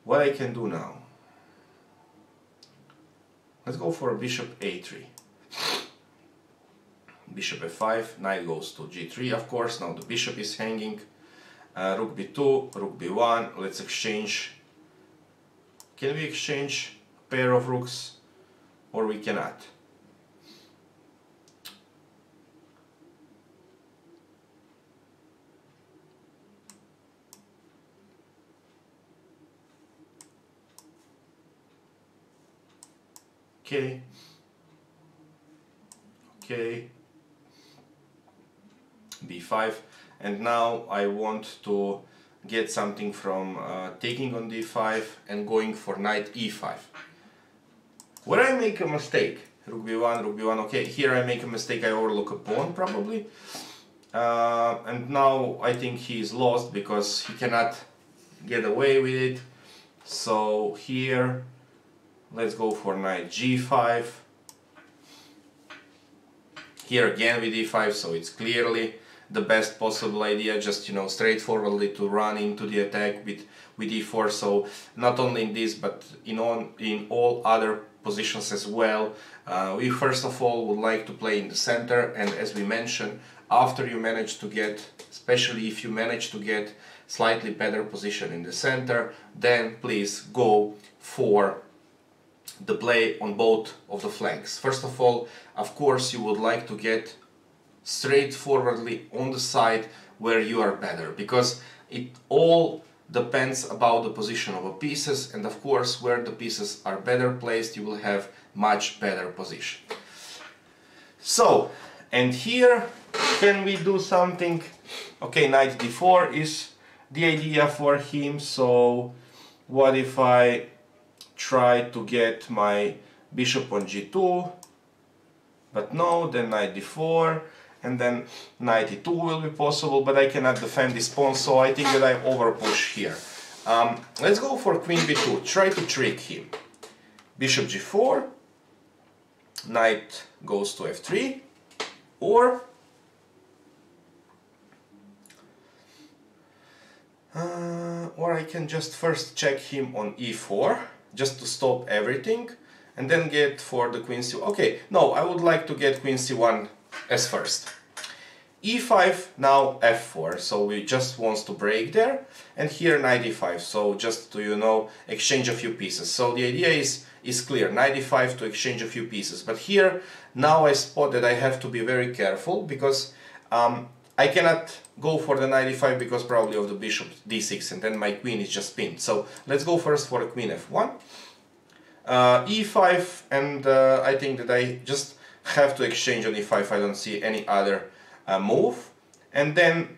What I can do now? Let's go for bishop a3. Bishop f5, knight goes to g3, of course, now the bishop is hanging. Rook b2, rook b1, let's exchange. Can we exchange a pair of rooks, or we cannot? Okay. Okay. b5, and now I want to get something from taking on d5 and going for knight e5. Where I make a mistake, rook b1, okay, here I make a mistake, I overlook a pawn probably, and now I think he is lost because he cannot get away with it. So here, let's go for knight g5. Here again with e5, so it's clearly the best possible idea, just straightforwardly to run into the attack with e4. So not only in this, but in all other positions as well. We first of all would like to play in the center, and as we mentioned, after you manage to get, especially if you manage to get slightly better position in the center, then please go for the play on both of the flanks. First of all, of course, you would like to get straightforwardly on the side where you are better, because it all depends about the position of the pieces, and of course where the pieces are better placed you will have much better position. So, and here can we do something? Okay, knight d4 is the idea for him, so what if I try to get my bishop on g2, but no, then knight d4, and then knight e2 will be possible, but I cannot defend this pawn, so I think that I overpush here. Let's go for queen b2, try to trick him. Bishop g4, knight goes to f3, or I can just first check him on e4, just to stop everything, and then get for the queen c1. Okay, no, I would like to get queen c1 as first. e5, now f4, so we just wants to break there, and here knight e5, so just to exchange a few pieces. So the idea is clear, knight e5 to exchange a few pieces, but here now I spot that I have to be very careful, because I cannot go for the knight e5 because probably of the bishop d6, and then my queen is just pinned. So let's go first for a queen f1, e5, and I think that I just have to exchange on e5, I don't see any other move, and then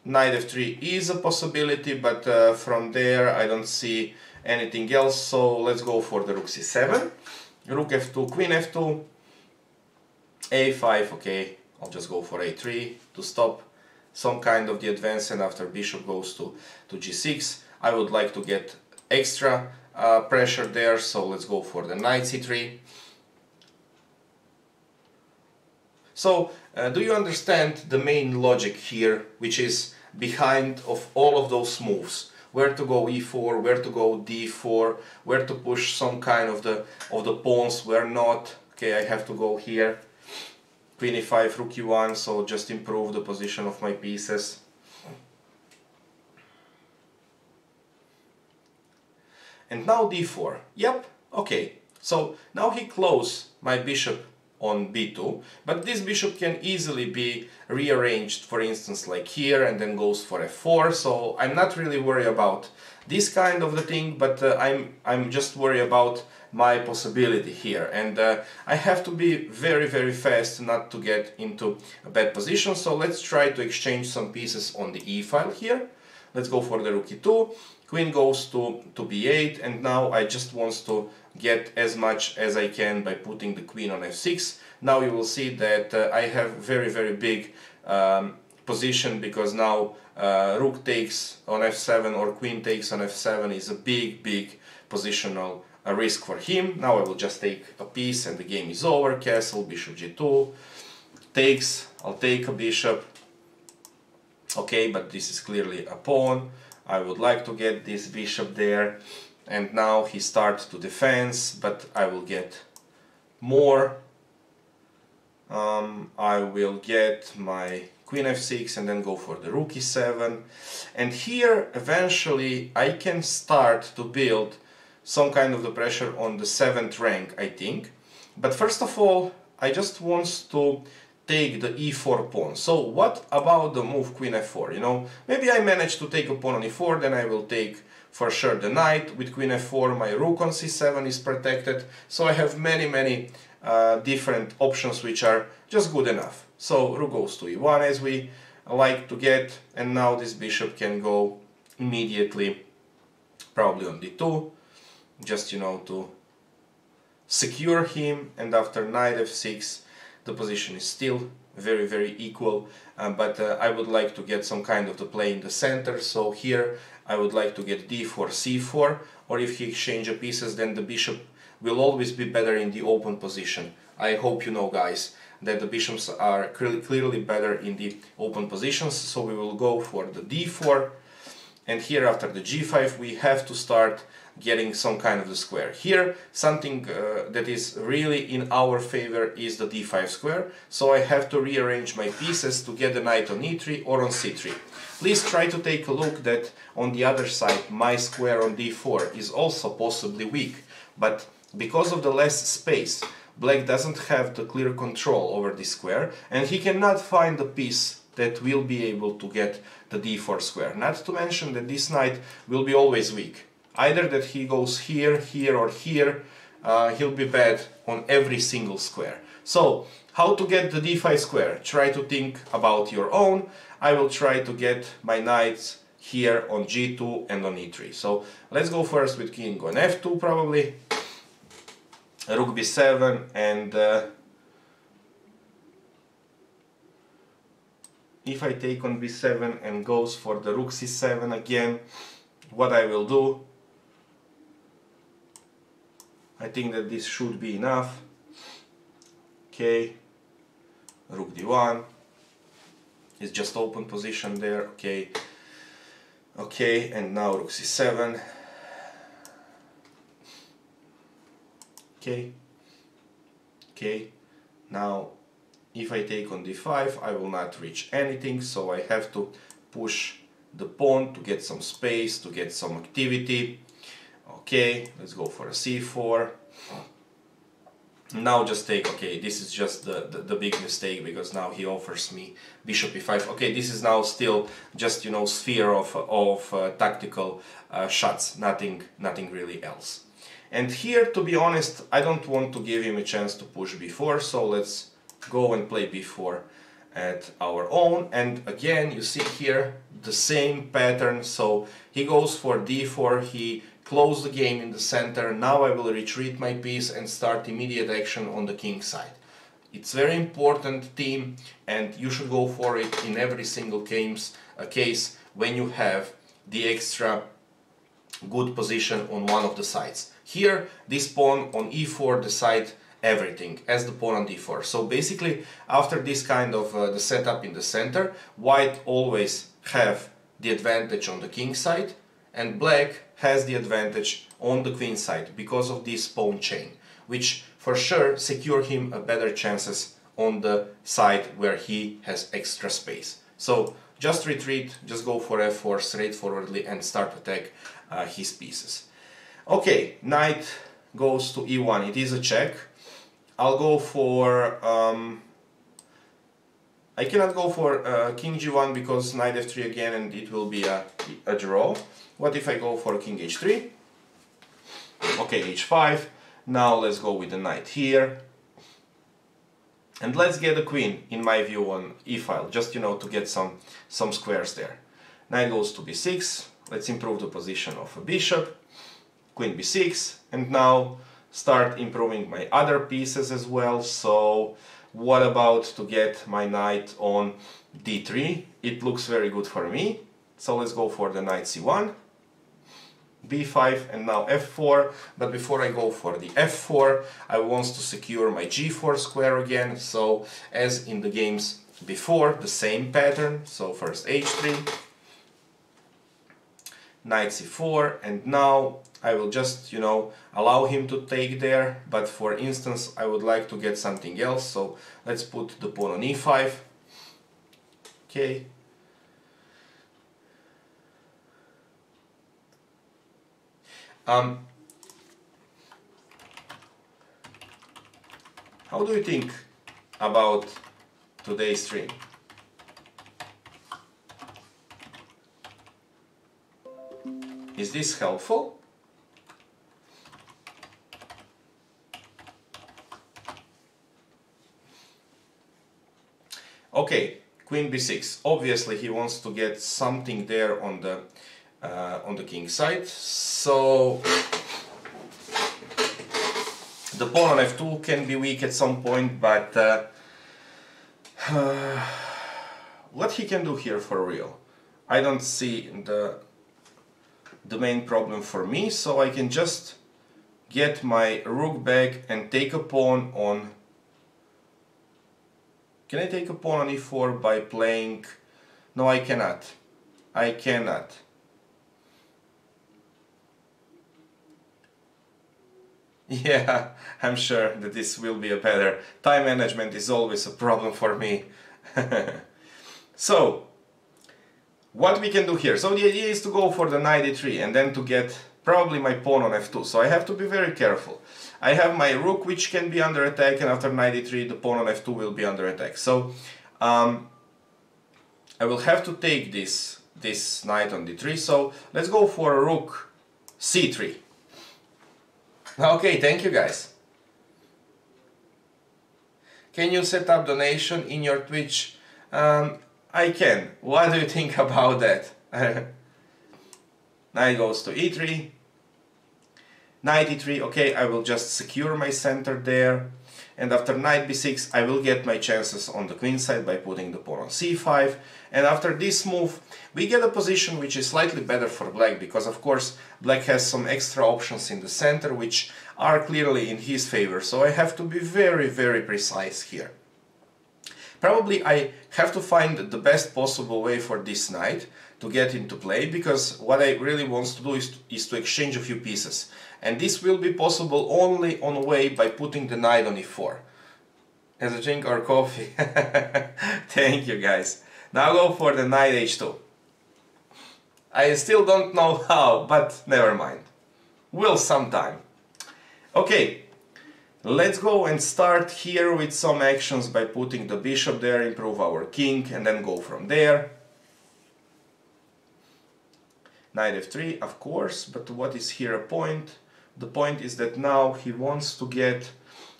knight f3 is a possibility, but from there I don't see anything else, so let's go for the rook c7, rook f2, queen f2, a5, okay, I'll just go for a3 to stop some kind of the advance, and after bishop goes to g6, I would like to get extra pressure there, so let's go for the knight c3. So, do you understand the main logic here, which is behind of all of those moves? Where to go e4, where to go d4, where to push some kind of the pawns, where not. Okay, I have to go here. Queen e5, rook e1, so just improve the position of my pieces. And now d4. Yep, okay. So now he closed my bishop on b2, but this bishop can easily be rearranged, for instance, like here, and then goes for f4. So I'm not really worried about this kind of the thing, but I'm just worried about my possibility here, and I have to be very, very fast not to get into a bad position. So let's try to exchange some pieces on the e file here. Let's go for the rook e2, queen goes to b8, and now I just want to get as much as I can by putting the queen on f6. Now you will see that I have very, very big position, because now rook takes on f7 or queen takes on f7 is a big positional risk for him. Now I will just take a piece and the game is over. Castle, bishop g2, takes, I'll take a bishop. Okay, but this is clearly a pawn. I would like to get this bishop there, and now he starts to defense, but I will get more. I will get my queen f6 and then go for the rook e7, and here eventually I can start to build some kind of the pressure on the 7th rank, I think. But first of all, I just want to take the e4 pawn. So what about the move queen f4? Maybe I manage to take a pawn on e4, then I will take for sure the knight. With queen f4, my rook on c7 is protected. So I have many different options which are just good enough. So rook goes to e1 as we like to get, and now this bishop can go immediately probably on d2, just to secure him, and after knight f6 the position is still very equal, but I would like to get some kind of the play in the center. So here I would like to get d4, c4, or if he exchanges pieces, then the bishop will always be better in the open position. I hope you know, guys, that the bishops are clearly better in the open positions. So we will go for the d4, and here after the g5 we have to start getting some kind of the square. Here something that is really in our favor is the d5 square, so I have to rearrange my pieces to get the knight on e3 or on c3. Please try to take a look that on the other side my square on d4 is also possibly weak, but because of the less space, black doesn't have the clear control over this square, and he cannot find the piece that will be able to get the d4 square. Not to mention that this knight will be always weak. Either that he goes here, here or here, he'll be bad on every single square. So, how to get the d5 square? Try to think about your own. I will try to get my knights here on g2 and on e3. So, let's go first with king on f2 probably. Rook b7 and if I take on b7 and goes for the rook c7 again, what I will do, I think that this should be enough. Okay, rook d1 is just open position there. Okay, okay, and now rook c7. Okay, okay, now if I take on d5 I will not reach anything, so I have to push the pawn to get some space, to get some activity. Okay, let's go for a c4. Now just take, okay, this is just the big mistake, because now he offers me bishop e5. Okay, this is now still just, you know, sphere of tactical shots, nothing really else. And here, to be honest, I don't want to give him a chance to push b4, so let's go and play b4 at our own. And again, you see here the same pattern, so he goes for d4, he closed the game in the center. Now I will retreat my piece and start immediate action on the king side. It's very important, team, and you should go for it in every single case when you have the extra good position on one of the sides. Here, this pawn on e4 decides everything, as the pawn on d4. So basically, after this kind of the setup in the center, white always have the advantage on the king side, and black has the advantage on the queen side because of this pawn chain, which for sure secure him a better chances on the side where he has extra space. So just retreat, just go for f4 straightforwardly and start attack his pieces. Okay, knight goes to e1, it is a check. I'll go for, I cannot go for king g1 because knight f3 again and it will be a draw. What if I go for king h3? Okay, h5. Now let's go with the knight here. And let's get a queen, in my view, on e-file, just, you know, to get some squares there. Knight goes to b6. Let's improve the position of a bishop. Queen b6. And now start improving my other pieces as well. So what about to get my knight on d3? It looks very good for me. So let's go for the knight c1, b5 and now f4. But before I go for the f4, I want to secure my g4 square again. So as in the games before, the same pattern. So first h3, knight c4, and now I will just, you know, allow him to take there, but for instance I would like to get something else, so let's put the pawn on e5. Okay. How do you think about today's stream? Is this helpful? Okay, queen b6. Obviously he wants to get something there on the king side. So the pawn on f2 can be weak at some point, but What he can do here for real? I don't see the main problem for me, so I can just get my rook back and take a pawn on... Can I take a pawn on e4 by playing... No, I cannot. I cannot. Yeah, I'm sure that this will be a better. Time management is always a problem for me. So, what we can do here? So the idea is to go for the knight e3 and then to get probably my pawn on f2. So I have to be very careful. I have my rook which can be under attack, and after knight e3 the pawn on f2 will be under attack. So I will have to take this knight on d3. So let's go for a rook c3. Okay, thank you guys. Can you set up donation in your Twitch? I can. What do you think about that? Knight goes to e3. Knight e3, okay, I will just secure my center there. And after knight b6, I will get my chances on the queen side by putting the pawn on c5. And after this move, we get a position which is slightly better for black, because of course black has some extra options in the center which are clearly in his favor. So I have to be very, very precise here. Probably I have to find the best possible way for this knight to get into play, because what I really want to do is to exchange a few pieces. And this will be possible only on a way by putting the knight on e4. As a drink or coffee. Thank you guys. Now go for the knight h2. I still don't know how, but never mind. Will sometime. Okay. Let's go and start here with some actions by putting the bishop there, improve our king, and then go from there. Knight f3, of course, but what is here a point? The point is that now he wants to get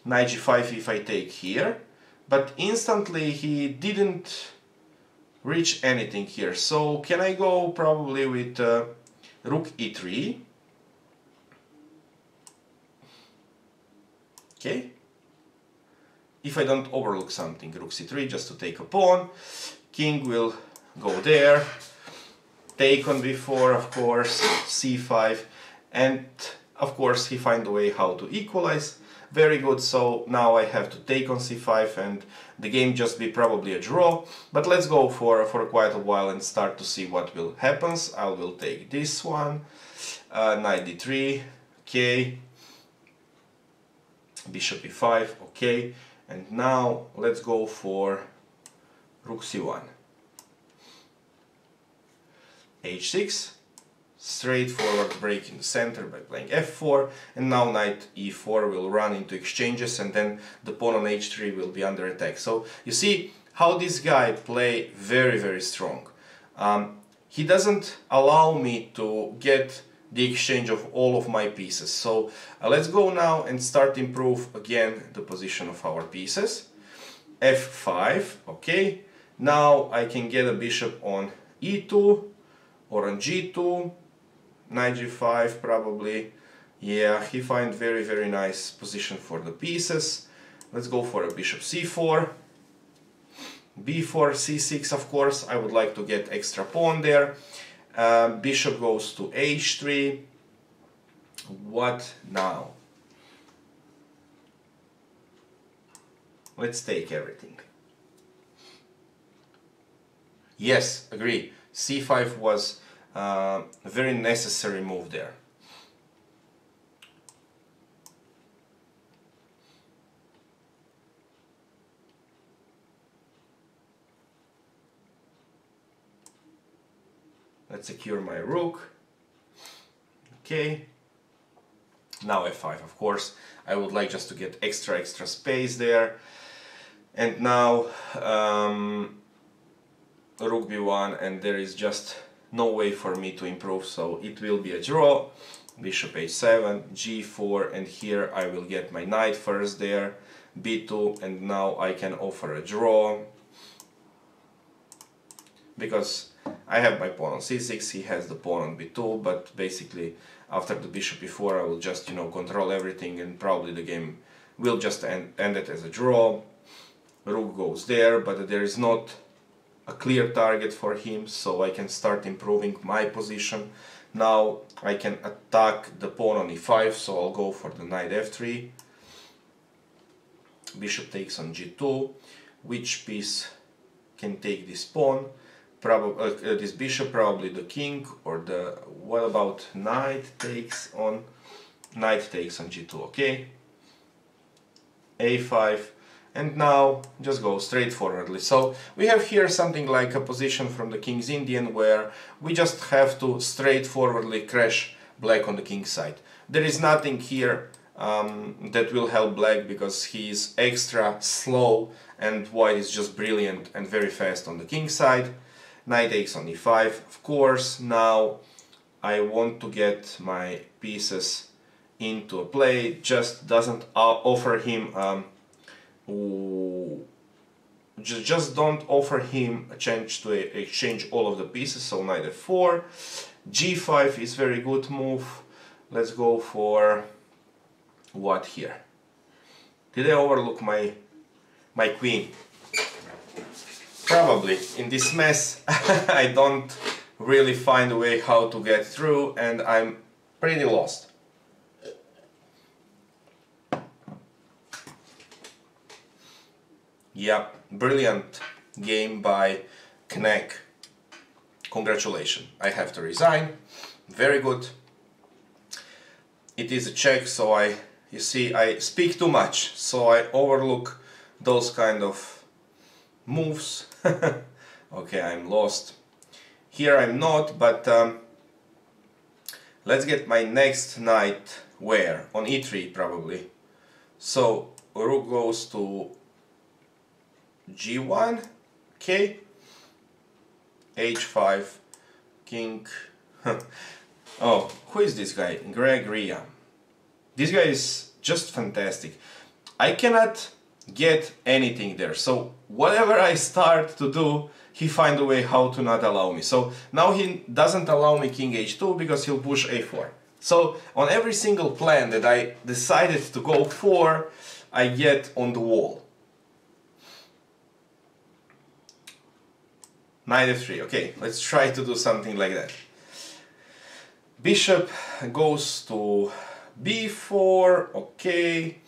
knight g5 if I take here, but instantly he didn't reach anything here. So can I go probably with rook e3? Okay, if I don't overlook something, rook c3 just to take a pawn, king will go there, take on b4 of course, c5, and of course he find a way how to equalize. Very good, so now I have to take on c5 and the game just be probably a draw, but let's go for quite a while and start to see what will happen. I will take this one, knight d3, okay. Bishop e5, okay, and now let's go for rook c1. h6, straightforward break in the center by playing f4, and now knight e4 will run into exchanges, and then the pawn on h3 will be under attack. So you see how this guy play very, very strong. He doesn't allow me to get the exchange of all of my pieces. So let's go now and start improve again the position of our pieces. f5, okay. Now I can get a bishop on e2 or on g2, knight g5 probably. Yeah, he find very, very nice position for the pieces. Let's go for a bishop c4, b4, c6, of course. I would like to get extra pawn there. Bishop goes to h3. What now? Let's take everything. Yes, agree. c5 was a very necessary move there. Let's secure my rook. Okay. Now f5, of course. I would like just to get extra space there. And now rook b1, and there is just no way for me to improve, so it will be a draw. Bishop h7, g4, and here I will get my knight first there, b2, and now I can offer a draw. Because I have my pawn on c6, he has the pawn on b2, but basically after the bishop e4 I will just, control everything, and probably the game will just end it as a draw. rook goes there, but there is not a clear target for him, so I can start improving my position. Now I can attack the pawn on e5, so I'll go for the knight f3. Bishop takes on g2. Which piece can take this pawn? Probably this bishop, probably the king, or the, what about knight takes on g2, okay? a5, and now just go straightforwardly. So we have here something like a position from the King's Indian where we just have to straightforwardly crash black on the king's side. There is nothing here that will help black because he is extra slow and white is just brilliant and very fast on the king's side. Knight takes on e5, of course. Now I want to get my pieces into a play, just doesn't offer him just don't offer him a chance to exchange all of the pieces. So knight f4, g5 is very good move. Let's go for what here? Did I overlook my queen? Probably. In this mess I don't really find a way how to get through and I'm pretty lost. Yeah, brilliant game by Knek. Congratulations. I have to resign. Very good. It is a check, so you see, I speak too much, so I overlook those kind of moves. Okay, I'm lost. Here I'm not, but let's get my next knight where? On e3 probably. So rook goes to g1, okay, h5, king. Oh, who is this guy? Gregory. This guy is just fantastic. I cannot get anything there, so whatever I start to do, he finds a way how to not allow me. So now he doesn't allow me king h2 because he'll push a4. So on every single plan that I decided to go for, I get on the wall. Knight f3, okay, let's try to do something like that. Bishop goes to b4, okay.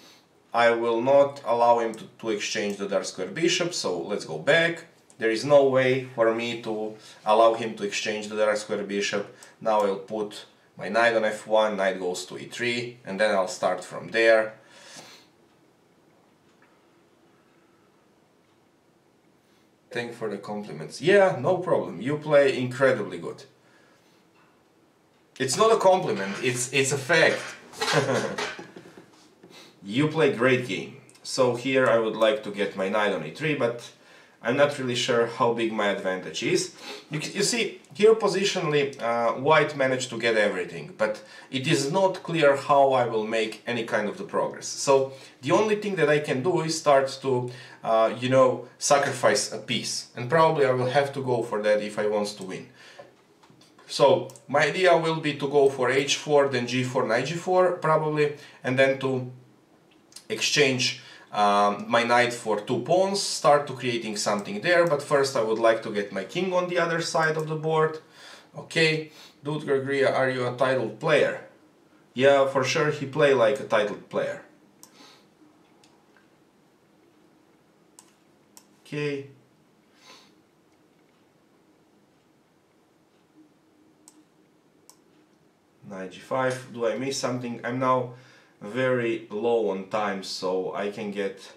I will not allow him to exchange the dark square bishop, so let's go back. There is no way for me to allow him to exchange the dark square bishop. Now I'll put my knight on f1, knight goes to e3, and then I'll start from there. Thank you for the compliments. Yeah, no problem. You play incredibly good. It's not a compliment, it's a fact. You play great game. So here I would like to get my knight on e3, but I'm not really sure how big my advantage is. You see, here positionally white managed to get everything, but it is not clear how I will make any kind of the progress. So the only thing that I can do is start to, you know, sacrifice a piece. And probably I will have to go for that if I want to win. So my idea will be to go for h4, then g4, knight g4 probably, and then to exchange my knight for two pawns, start to creating something there, but first I would like to get my king on the other side of the board. Okay, Dude Gregory, are you a titled player? Yeah, for sure he play like a titled player. Okay. Knight g5, do I miss something? I'm now very low on time, so I can get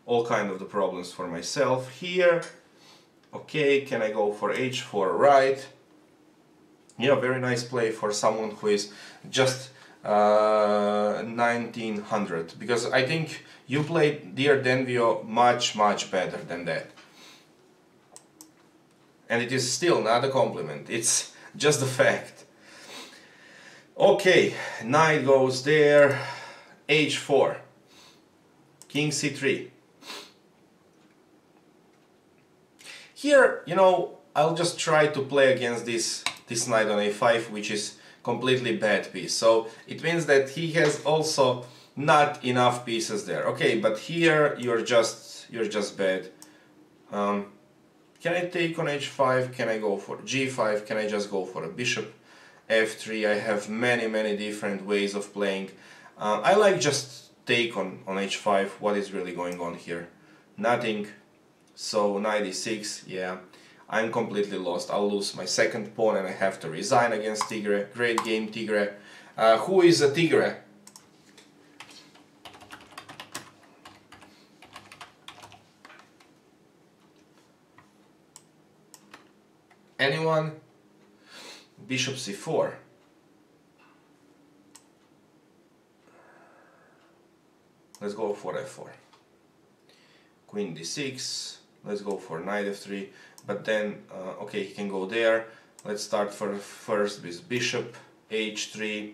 all kind of the problems for myself here. Okay, can I go for h4 right? Yeah, very nice play for someone who is just 1900, because I think you played Dear Denvio much better than that. And it is still not a compliment, it's just a fact. Okay, knight goes there, h4, king c3. Here, you know, I'll just try to play against this knight on a5, which is completely bad piece. So it means that he has also not enough pieces there. Okay, but here you're just you're just bad. Can I take on h5? Can I go for g5? Can I just go for a bishop f3? I have many different ways of playing. I like just take on h5. What is really going on here? Nothing. So knight e6, yeah, I'm completely lost. I'll lose my second pawn and I have to resign against Tigre. Great game, Tigre. Who is a Tigre? Anyone? Bishop c4. Let's go for f4. Queen d6. Let's go for knight f3. But then, okay, he can go there. Let's start first with bishop h3.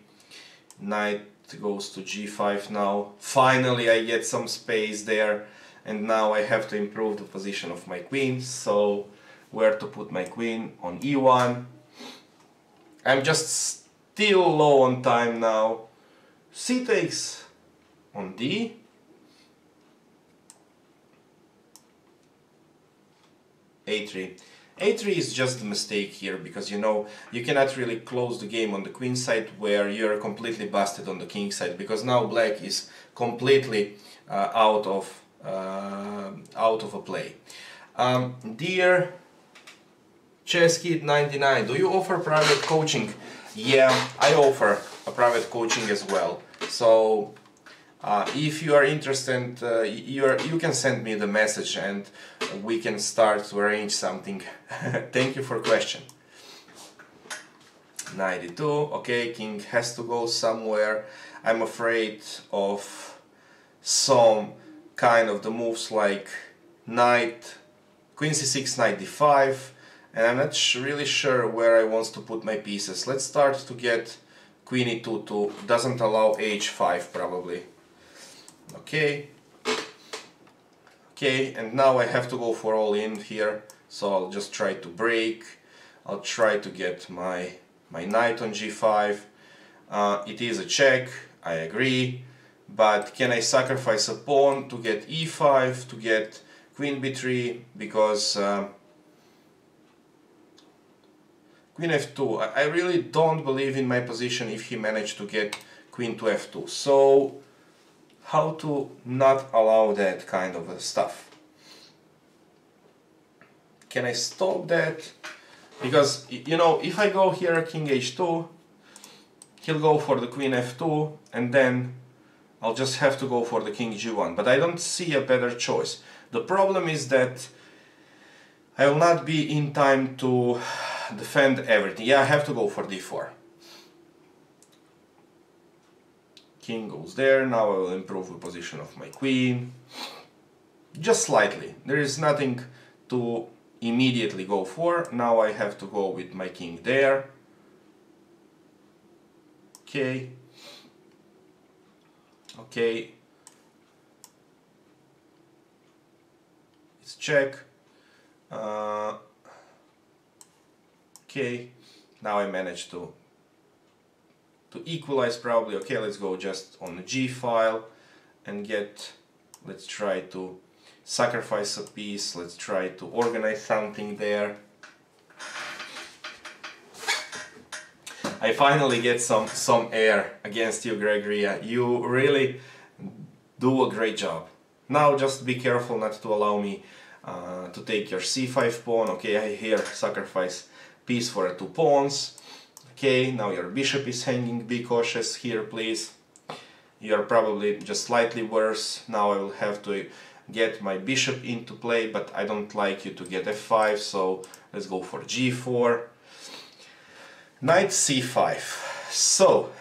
Knight goes to g5 now. Finally, I get some space there. And now I have to improve the position of my queen. So, where to put my queen? On e1. I'm just still low on time now. C takes on d. a3. a3 is just a mistake here because you know you cannot really close the game on the queen side where you're completely busted on the king side, because now black is completely out of a play. Dear Chess Kid 99, do you offer private coaching? Yeah, I offer a private coaching as well. So if you are interested, you can send me the message and we can start to arrange something. Thank you for question. Knight e2, okay, king has to go somewhere. I'm afraid of some kind of the moves like knight, queen c6, knight d5, and I'm not really sure where I want to put my pieces. Let's start to get queen e2 to doesn't allow h5 probably. Okay, and now I have to go for all in here, so I'll just try to break. I'll try to get my knight on g5. It is a check, I agree, but can I sacrifice a pawn to get e5, to get queen b3, because queen f2, I really don't believe in my position if he managed to get queen to f2. So how to not allow that kind of stuff? Can I stop that? Because, you know, if I go here king h2, he'll go for the queen f2, and then I'll just have to go for the king g1. But I don't see a better choice. The problem is that I will not be in time to defend everything. Yeah, I have to go for d4. King goes there. Now I will improve the position of my queen. Just slightly. There is nothing to immediately go for. Now I have to go with my king there. Okay. Okay. It's check. Okay. Now I managed to equalize probably. Okay, let's go just on the G file and let's try to sacrifice a piece, let's try to organize something there. I finally get some air against you, Gregory. You really do a great job. Now just be careful not to allow me to take your c5 pawn. Okay, I here sacrifice piece for 2 pawns. Okay, now your bishop is hanging. Be cautious here, please. You're probably just slightly worse. Now I will have to get my bishop into play, but I don't like you to get f5, so let's go for g4. Knight c5. So,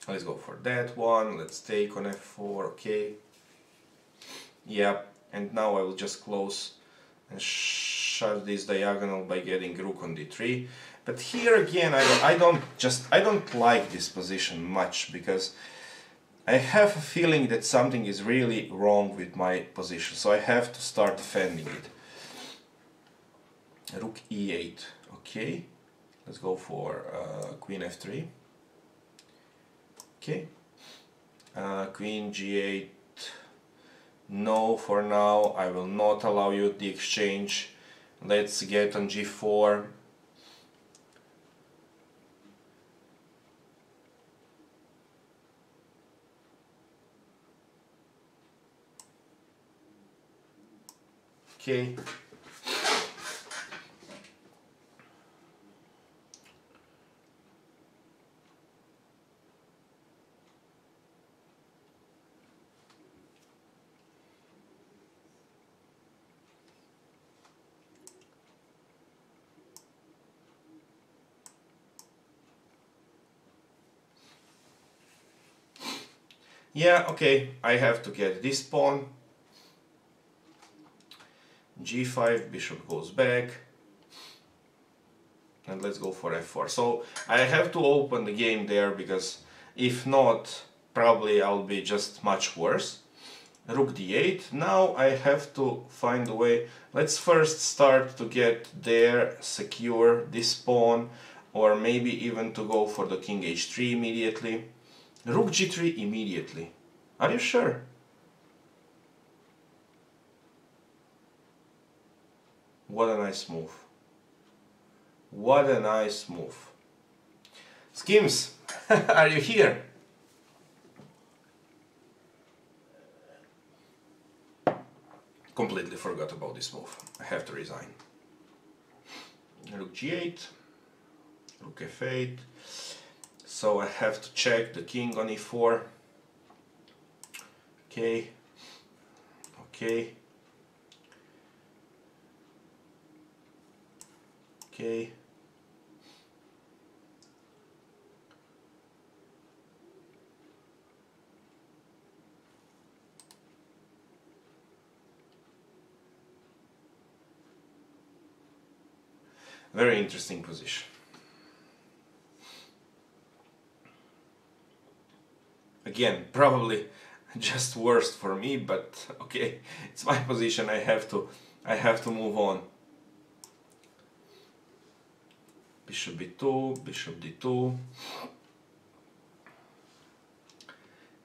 let's go for that one. Let's take on f4, okay. Yep. And now I will just close and shut this diagonal by getting rook on d3. But here again, I don't like this position much, because I have a feeling that something is really wrong with my position. So I have to start defending it. Rook e8. Okay, let's go for queen f3. Okay. Queen g8. No, for now I will not allow you the exchange. Let's get on g4. Okay. Yeah, okay, I have to get this pawn. g5, bishop goes back. And let's go for f4. So I have to open the game there, because if not, probably I'll be just much worse. Rook d8. Now I have to find a way. Let's first start to get there, secure this pawn, or maybe even to go for the king h3 immediately. Rook g3 immediately. Are you sure? What a nice move. What a nice move. Skims, are you here? Completely forgot about this move. I have to resign. Rook g8, rook f8. So I have to check the king on e4. Okay. Okay. Okay. Very interesting position. Again, probably just worst for me, but okay, it's my position. I have to move on. Bishop b2, bishop d2,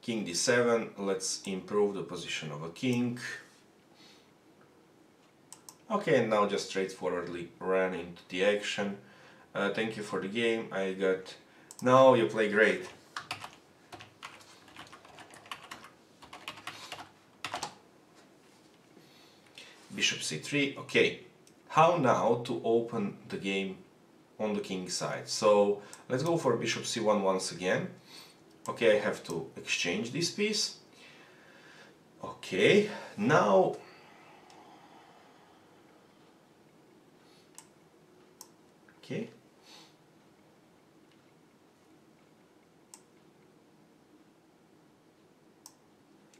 king d7. Let's improve the position of a king. Okay, and now just straightforwardly run into the action. Thank you for the game. I got... No, you play great. Bishop c3. Okay, how now to open the game on the king side? So let's go for bishop c1 once again. Okay, I have to exchange this piece. Okay, now... Okay.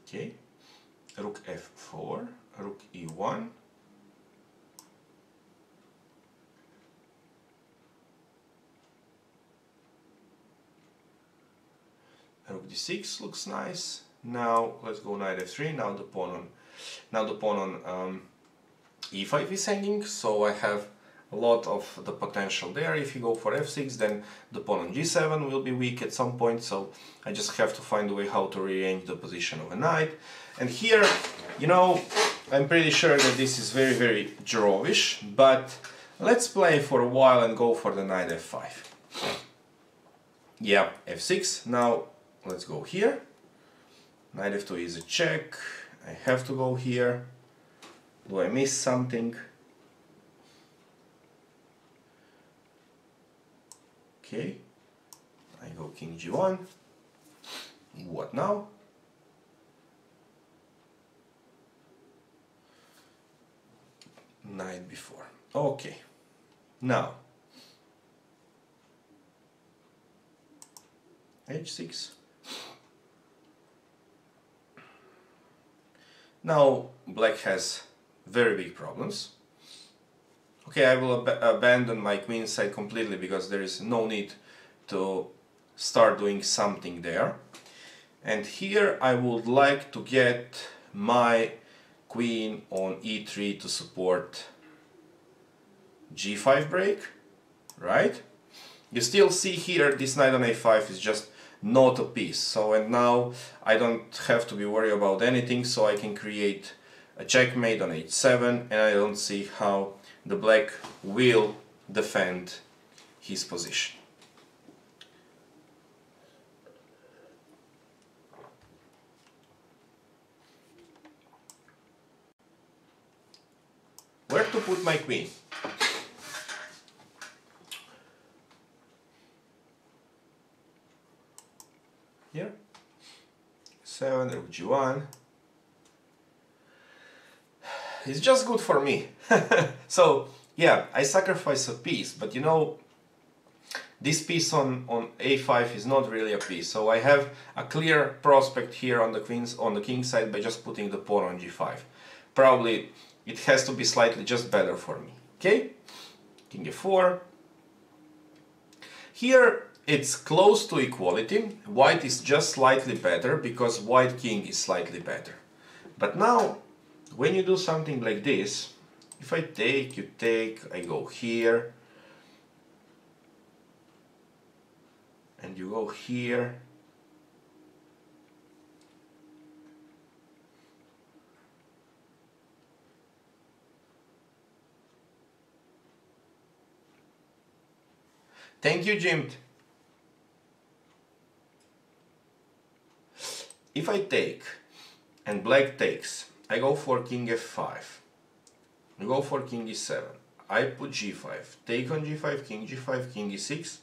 Okay. Rook f4, rook e1. Rook d6 looks nice. Now let's go knight f3. Now the pawn on e5 is hanging, so I have a lot of the potential there. If you go for f6, then the pawn on g7 will be weak at some point, so I just have to find a way how to rearrange the position of a knight. And here, you know, I'm pretty sure that this is very, very drawish, but let's play for a while and go for the knight f5. Yeah, f6. Now let's go here. Knight f2 is a check. I have to go here. Do I miss something? Okay, I go king g1. What now? Knight b4. Okay, now h6. Now black has very big problems. Okay, I will abandon my queen side completely, because there is no need to start doing something there. And here I would like to get my queen on e3 to support g5 break, right? You still see here this knight on a5 is just not a piece. So, and now I don't have to be worried about anything, so I can create a checkmate on h7, and I don't see how the black will defend his position. Where to put my queen? Here. 7, rook g1. It's just good for me. So, yeah, I sacrifice a piece, but you know, this piece on a5 is not really a piece. So I have a clear prospect here on the king side by just putting the pawn on g5. Probably it has to be slightly just better for me. Okay? King f4. Here it's close to equality. White is just slightly better because white king is slightly better. But now, when you do something like this, if I take, you take, I go here, and you go here, thank you, Jim. If I take and black takes, I go for king f5, I go for king e7, I put g5, take on g5, king e6,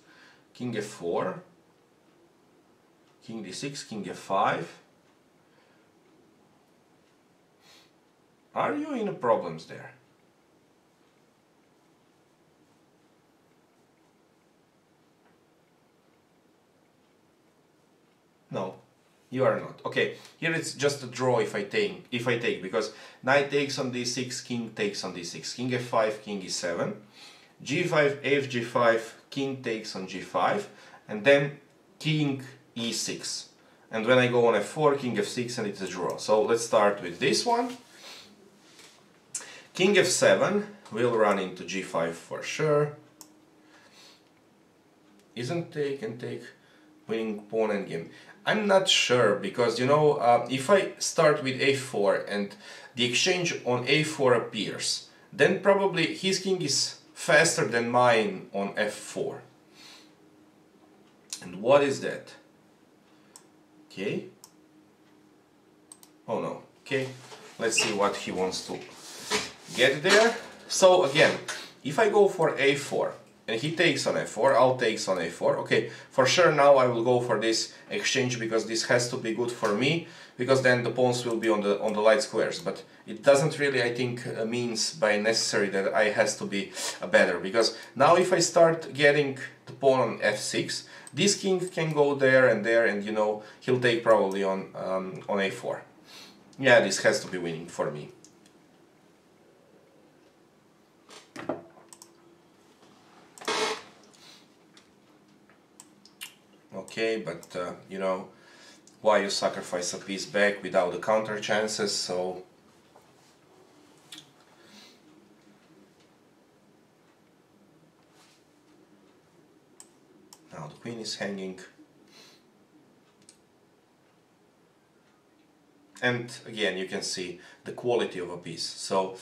king f4, king d6, king f5. Are you in problems there? No. You are not. Okay, here it's just a draw if I take, because knight takes on d6, king takes on d6, king f5, king e7, g5, fg5, king takes on g5, and then king e6. And when I go on f4, king f6, and it's a draw. So let's start with this one. King f7 will run into g5 for sure. Isn't take and take winning pawn and game? I'm not sure, because you know, if I start with a4 and the exchange on a4 appears, then probably his king is faster than mine on f4. And what is that? Okay. Oh no. Okay. Let's see what he wants to get there. So again, if I go for a4 and he takes on f4, I'll take on a4. Okay, for sure now I will go for this exchange, because this has to be good for me, because then the pawns will be on the light squares. But it doesn't really, I think, means by necessary that I has to be better, because now if I start getting the pawn on f6, this king can go there, and you know, he'll take probably on a4. Yeah, this has to be winning for me. Okay, but you know, why you sacrifice a piece back without the counter chances? So now the queen is hanging, and again you can see the quality of a piece. So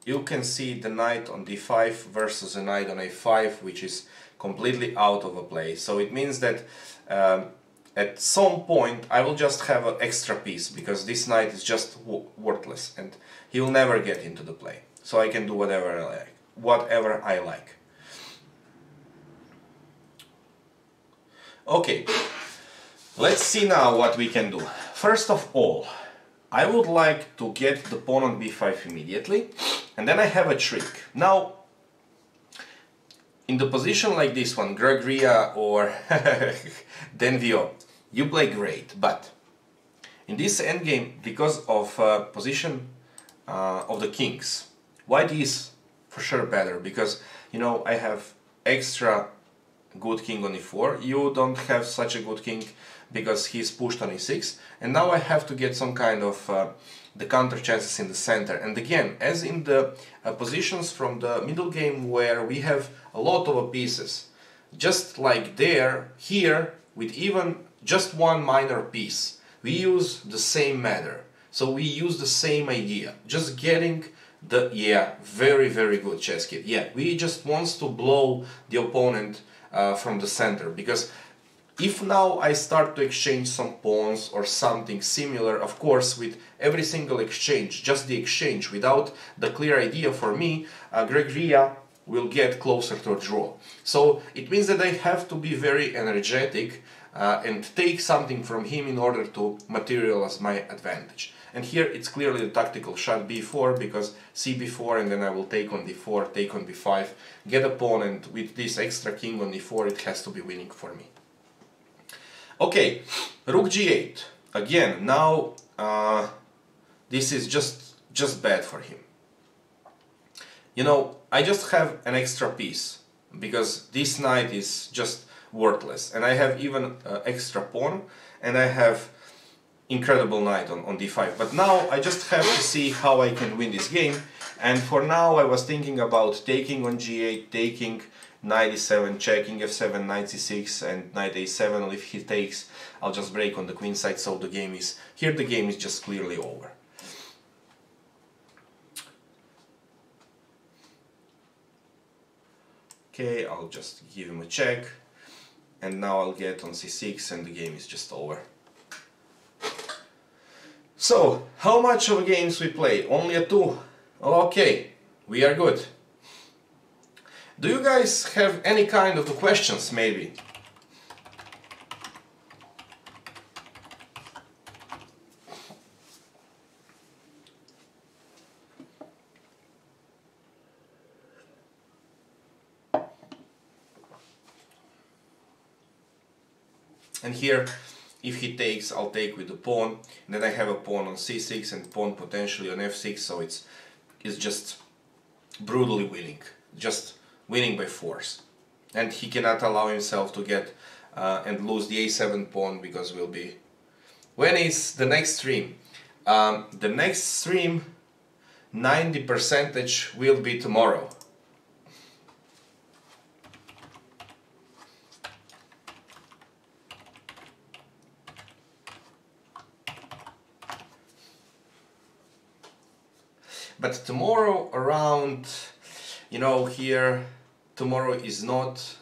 you can see the knight on d5 versus a knight on a5, which is completely out of a play. So it means that at some point I will just have an extra piece, because this knight is just worthless and he will never get into the play. So I can do whatever I like. Whatever I like. Okay, let's see now what we can do. First of all, I would like to get the pawn on b5 immediately, and then I have a trick. Now, in the position like this one, Gregria or Denvio, you play great, but in this endgame, because of position of the kings, white is for sure better, because you know, I have extra good king on e4, you don't have such a good king because he's pushed on e6, and now I have to get some kind of the counter chances in the center. And again, as in the positions from the middle game where we have a lot of pieces, just like there, here, with even just one minor piece. We use the same matter. So we use the same idea. Just getting the, yeah, very, very good chess kid. Yeah, we just wants to blow the opponent from the center, because if now I start to exchange some pawns or something similar, of course, with every single exchange, just the exchange, without the clear idea for me, Gregoria will get closer to a draw. So it means that I have to be very energetic and take something from him in order to materialize my advantage. And here it's clearly the tactical shot b4, because c4, and then I will take on d4, take on b5, get a pawn, and with this extra king on d4 it has to be winning for me. Okay, rook g8. Again, now this is just bad for him. You know, I just have an extra piece, because this knight is just worthless, and I have even extra pawn, and I have incredible knight on d5. But now I just have to see how I can win this game, and for now I was thinking about taking on g8, taking knight e7, checking f7, knight c6, and knight a7. If he takes, I'll just break on the queen side, so the game is, here the game is just clearly over. Okay, I'll just give him a check, and now I'll get on c6, and the game is just over. So, how much of games we play? Only a 2? Okay, we are good. Do you guys have any kind of questions, maybe? And here, if he takes, I'll take with the pawn. And then I have a pawn on c6 and pawn potentially on f6, so it's just brutally winning. Just winning by force, and he cannot allow himself to get and lose the a7 pawn, because we'll be... When is the next stream? The next stream, 90% will be tomorrow. But tomorrow around, you know, here tomorrow is not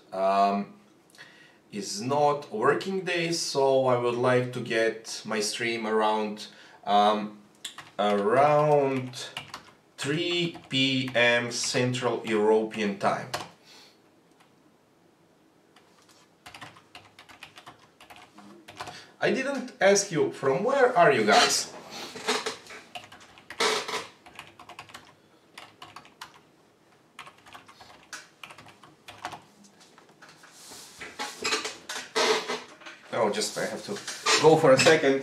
working day, so I would like to get my stream around around 3 p.m. Central European time. I didn't ask you, from where are you guys? Oh, just I have to go for a second.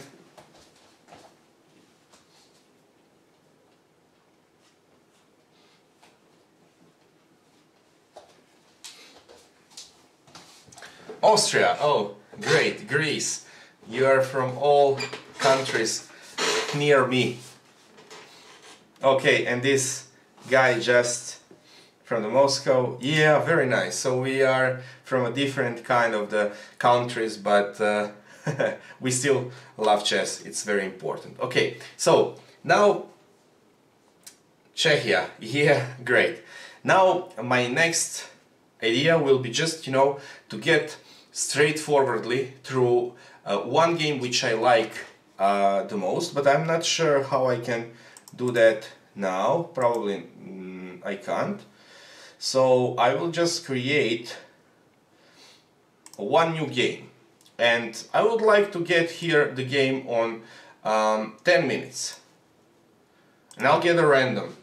Austria, oh great, Greece. You are from all countries near me. Okay, and this guy just from the Moscow, yeah, very nice. So we are from a different kind of the countries, but we still love chess. It's very important. Okay, so now Czechia, yeah, great. Now my next idea will be just, you know, to get straightforwardly through one game which I like the most, but I'm not sure how I can do that now. Probably I can't. So I will just create one new game, and I would like to get here the game on 10 minutes, and I'll get a random.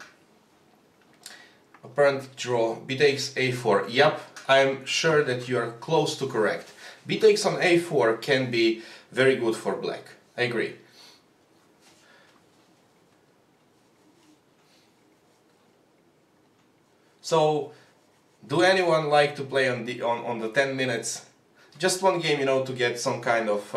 Apparent draw, b takes a4. Yep, I'm sure that you are close to correct. B takes on a4 can be very good for black. I agree. So, do anyone like to play on the 10 minutes? Just one game, you know, to get some kind of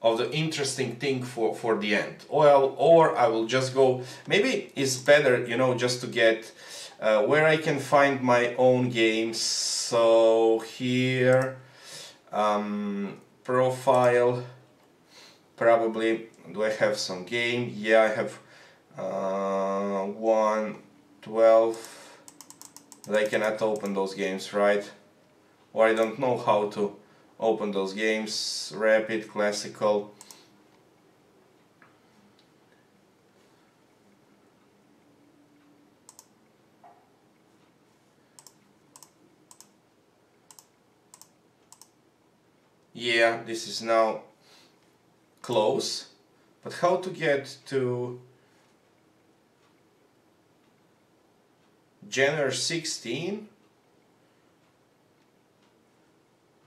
the interesting thing for the end. Or I will just go. Maybe it's better, you know, just to get where I can find my own games. So here, profile. Probably, do I have some game? Yeah, I have 1, 12, but I cannot open those games, right? Or I don't know how to open those games. Rapid, classical. Yeah, this is now close, but how to get to January 16,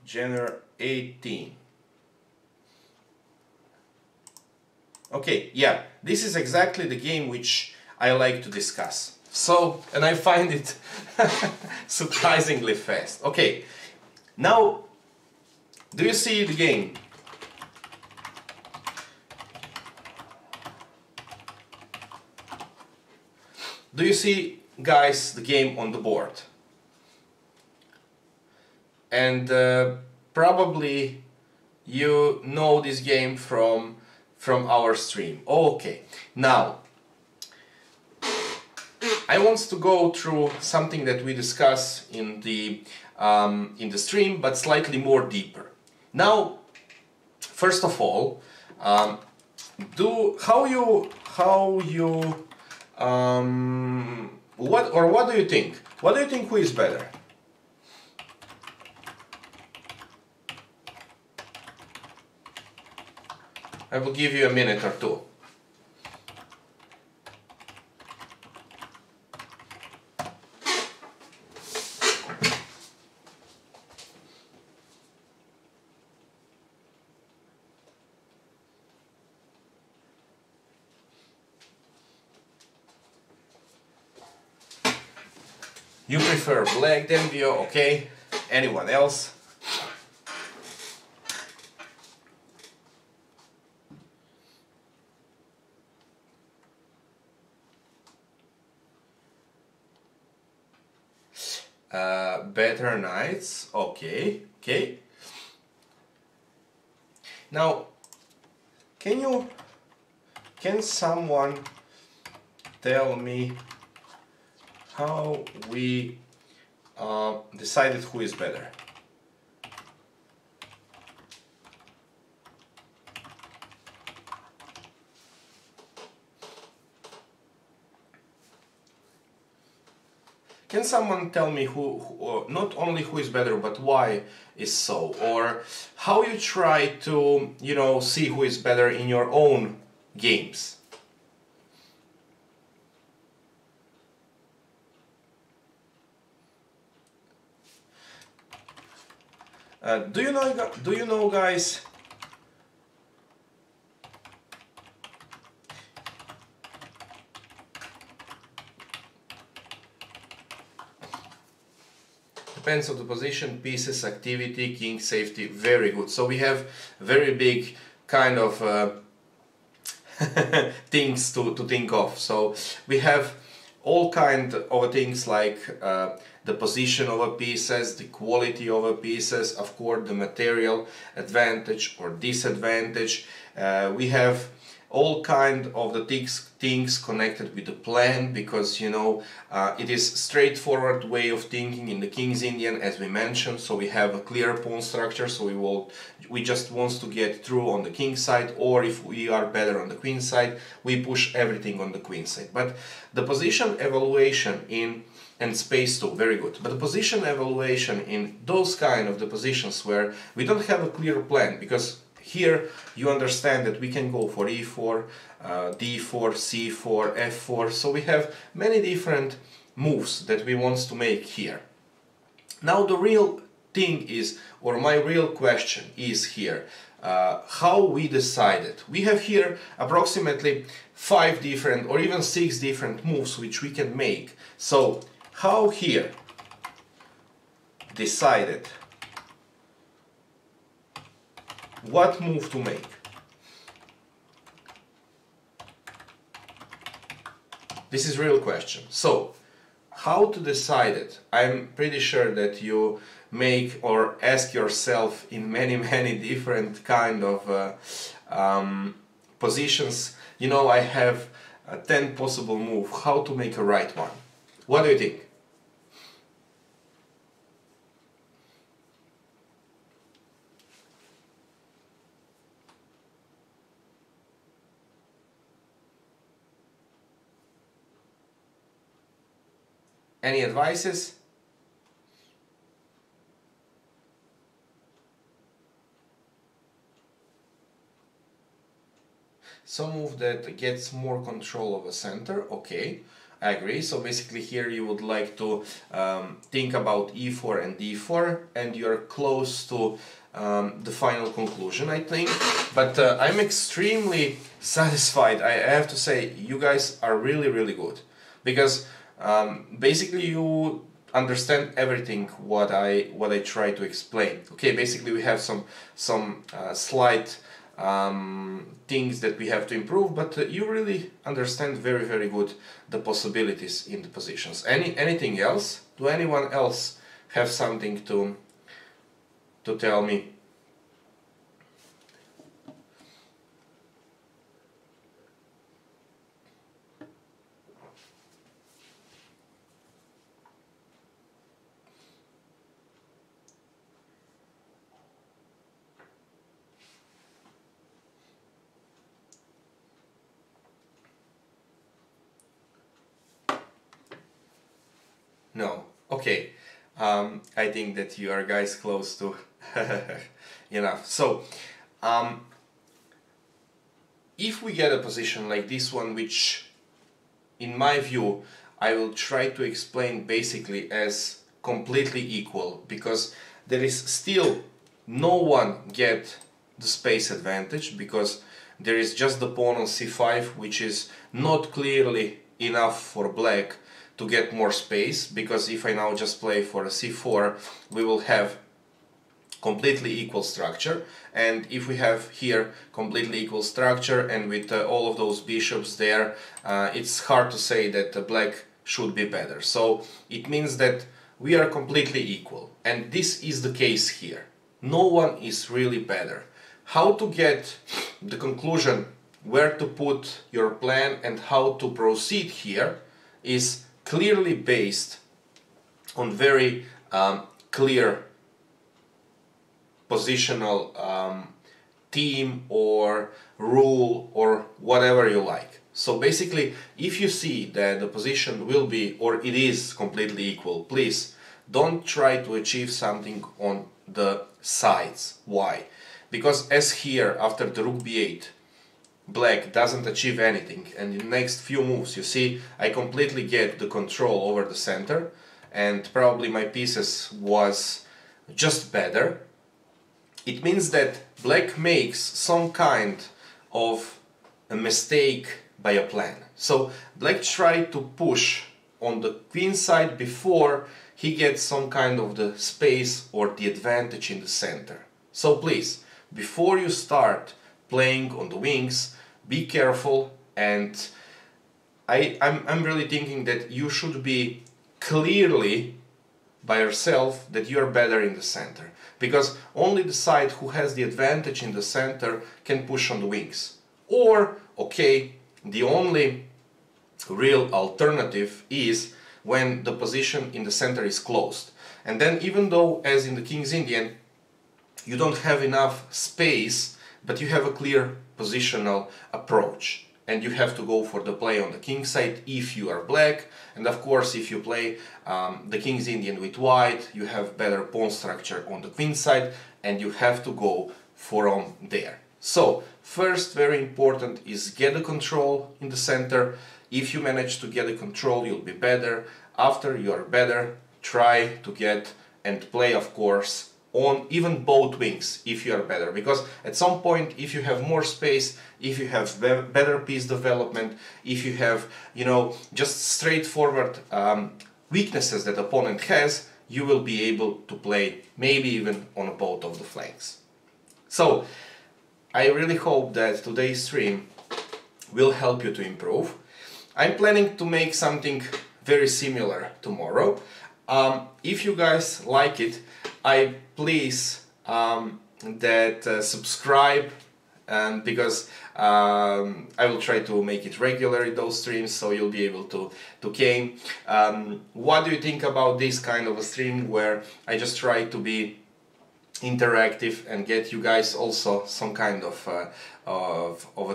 January 18. Okay, yeah, this is exactly the game which I like to discuss. So, and I find it surprisingly fast. Okay, now, do you see the game? Do you see, guys, the game on the board? And probably you know this game from our stream. Okay, now I want to go through something that we discuss in the stream, but slightly more deeper. Now, first of all, what do you think? What do you think, who is better? I will give you a minute or two. You prefer black than Dio, okay? Anyone else? Better knights, okay, okay. Now, can someone tell me how we decided who is better? Can someone tell me who not only who is better, but why is so? Or how you try to, you know, see who is better in your own games? Do you know, guys? Depends on the position, pieces, activity, king, safety. Very good. So we have very big kind of things to think of. So we have all kind of things like the position of a pieces, the quality of a pieces, of course the material advantage or disadvantage. We have all kind of the things connected with the plan, because you know it is straightforward way of thinking in the King's Indian, as we mentioned. So we have a clear pawn structure, so we just want to get through on the king side, or if we are better on the queen side, we push everything on the queen side. But the position evaluation and space too, very good. But the position evaluation in those kind of the positions where we don't have a clear plan, because here you understand that we can go for e4, d4, c4, f4, so we have many different moves that we want to make here. Now the real thing is, or my real question is here, how we decided. We have here approximately 5 different or even 6 different moves which we can make. So how here decided what move to make? This is real question. So how to decide it? I'm pretty sure that you make or ask yourself in many many different kind of positions. You know, I have 10 possible moves, how to make a right one. What do you think? Any advices? Some move that gets more control of a center, okay, I agree. So basically here you would like to think about e4 and d4, and you're close to the final conclusion, I think. But I'm extremely satisfied. I have to say, you guys are really, really good. Because basically you understand everything what I try to explain. Okay, basically we have some slight things that we have to improve, but you really understand very, very good the possibilities in the positions. Anything else? Do anyone else have something to tell me? No. Okay. I think that you are guys close to enough. So, if we get a position like this one, which in my view I will try to explain basically as completely equal, because there is still no one get the space advantage, because there is just the pawn on c5, which is not clearly enough for black to get more space, because if I now just play for a c4, we will have completely equal structure, and if we have here completely equal structure and with all of those bishops there, it's hard to say that black should be better. So it means that we are completely equal, and this is the case here. No one is really better. How to get the conclusion, where to put your plan and how to proceed here is clearly based on very clear positional theme or rule or whatever you like. So basically, if you see that the position will be or it is completely equal, please don't try to achieve something on the sides. Why? Because as here, after the rook b8, black doesn't achieve anything, and in the next few moves you see I completely get the control over the center, and probably my pieces was just better. It means that black makes some kind of a mistake by a plan. So black tried to push on the queen side before he gets some kind of the space or the advantage in the center. So please, before you start playing on the wings, be careful, and I'm really thinking that you should be clearly by yourself that you are better in the center, because only the side who has the advantage in the center can push on the wings. Or, okay, the only real alternative is when the position in the center is closed, and then even though, as in the King's Indian, you don't have enough space, but you have a clear positional approach, and you have to go for the play on the king side if you are black, and of course if you play the King's Indian with white, you have better pawn structure on the queen side, and you have to go from there. So first, very important is get the control in the center. If you manage to get the control, you'll be better. After you are better, try to get and play, of course, on even both wings if you are better, because at some point, if you have more space, if you have better piece development, if you have, you know, just straightforward weaknesses that opponent has, you will be able to play maybe even on both of the flanks. So I really hope that today's stream will help you to improve. I'm planning to make something very similar tomorrow. If you guys like it, I please subscribe, and because I will try to make it regular in those streams, so you'll be able to came. What do you think about this kind of a stream where I just try to be interactive and get you guys also some kind of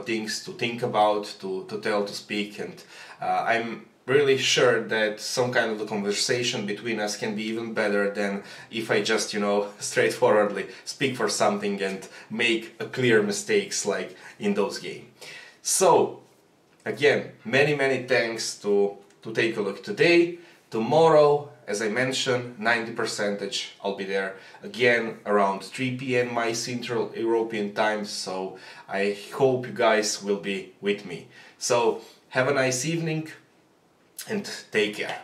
things to think about, to tell, to speak, and I'm really sure that some kind of the conversation between us can be even better than if I just, straightforwardly speak for something and make a clear mistakes like in those games. So again, many thanks to take a look today. Tomorrow, as I mentioned, 90% I'll be there again around 3 p.m. my Central European time, so I hope you guys will be with me. So have a nice evening and take care.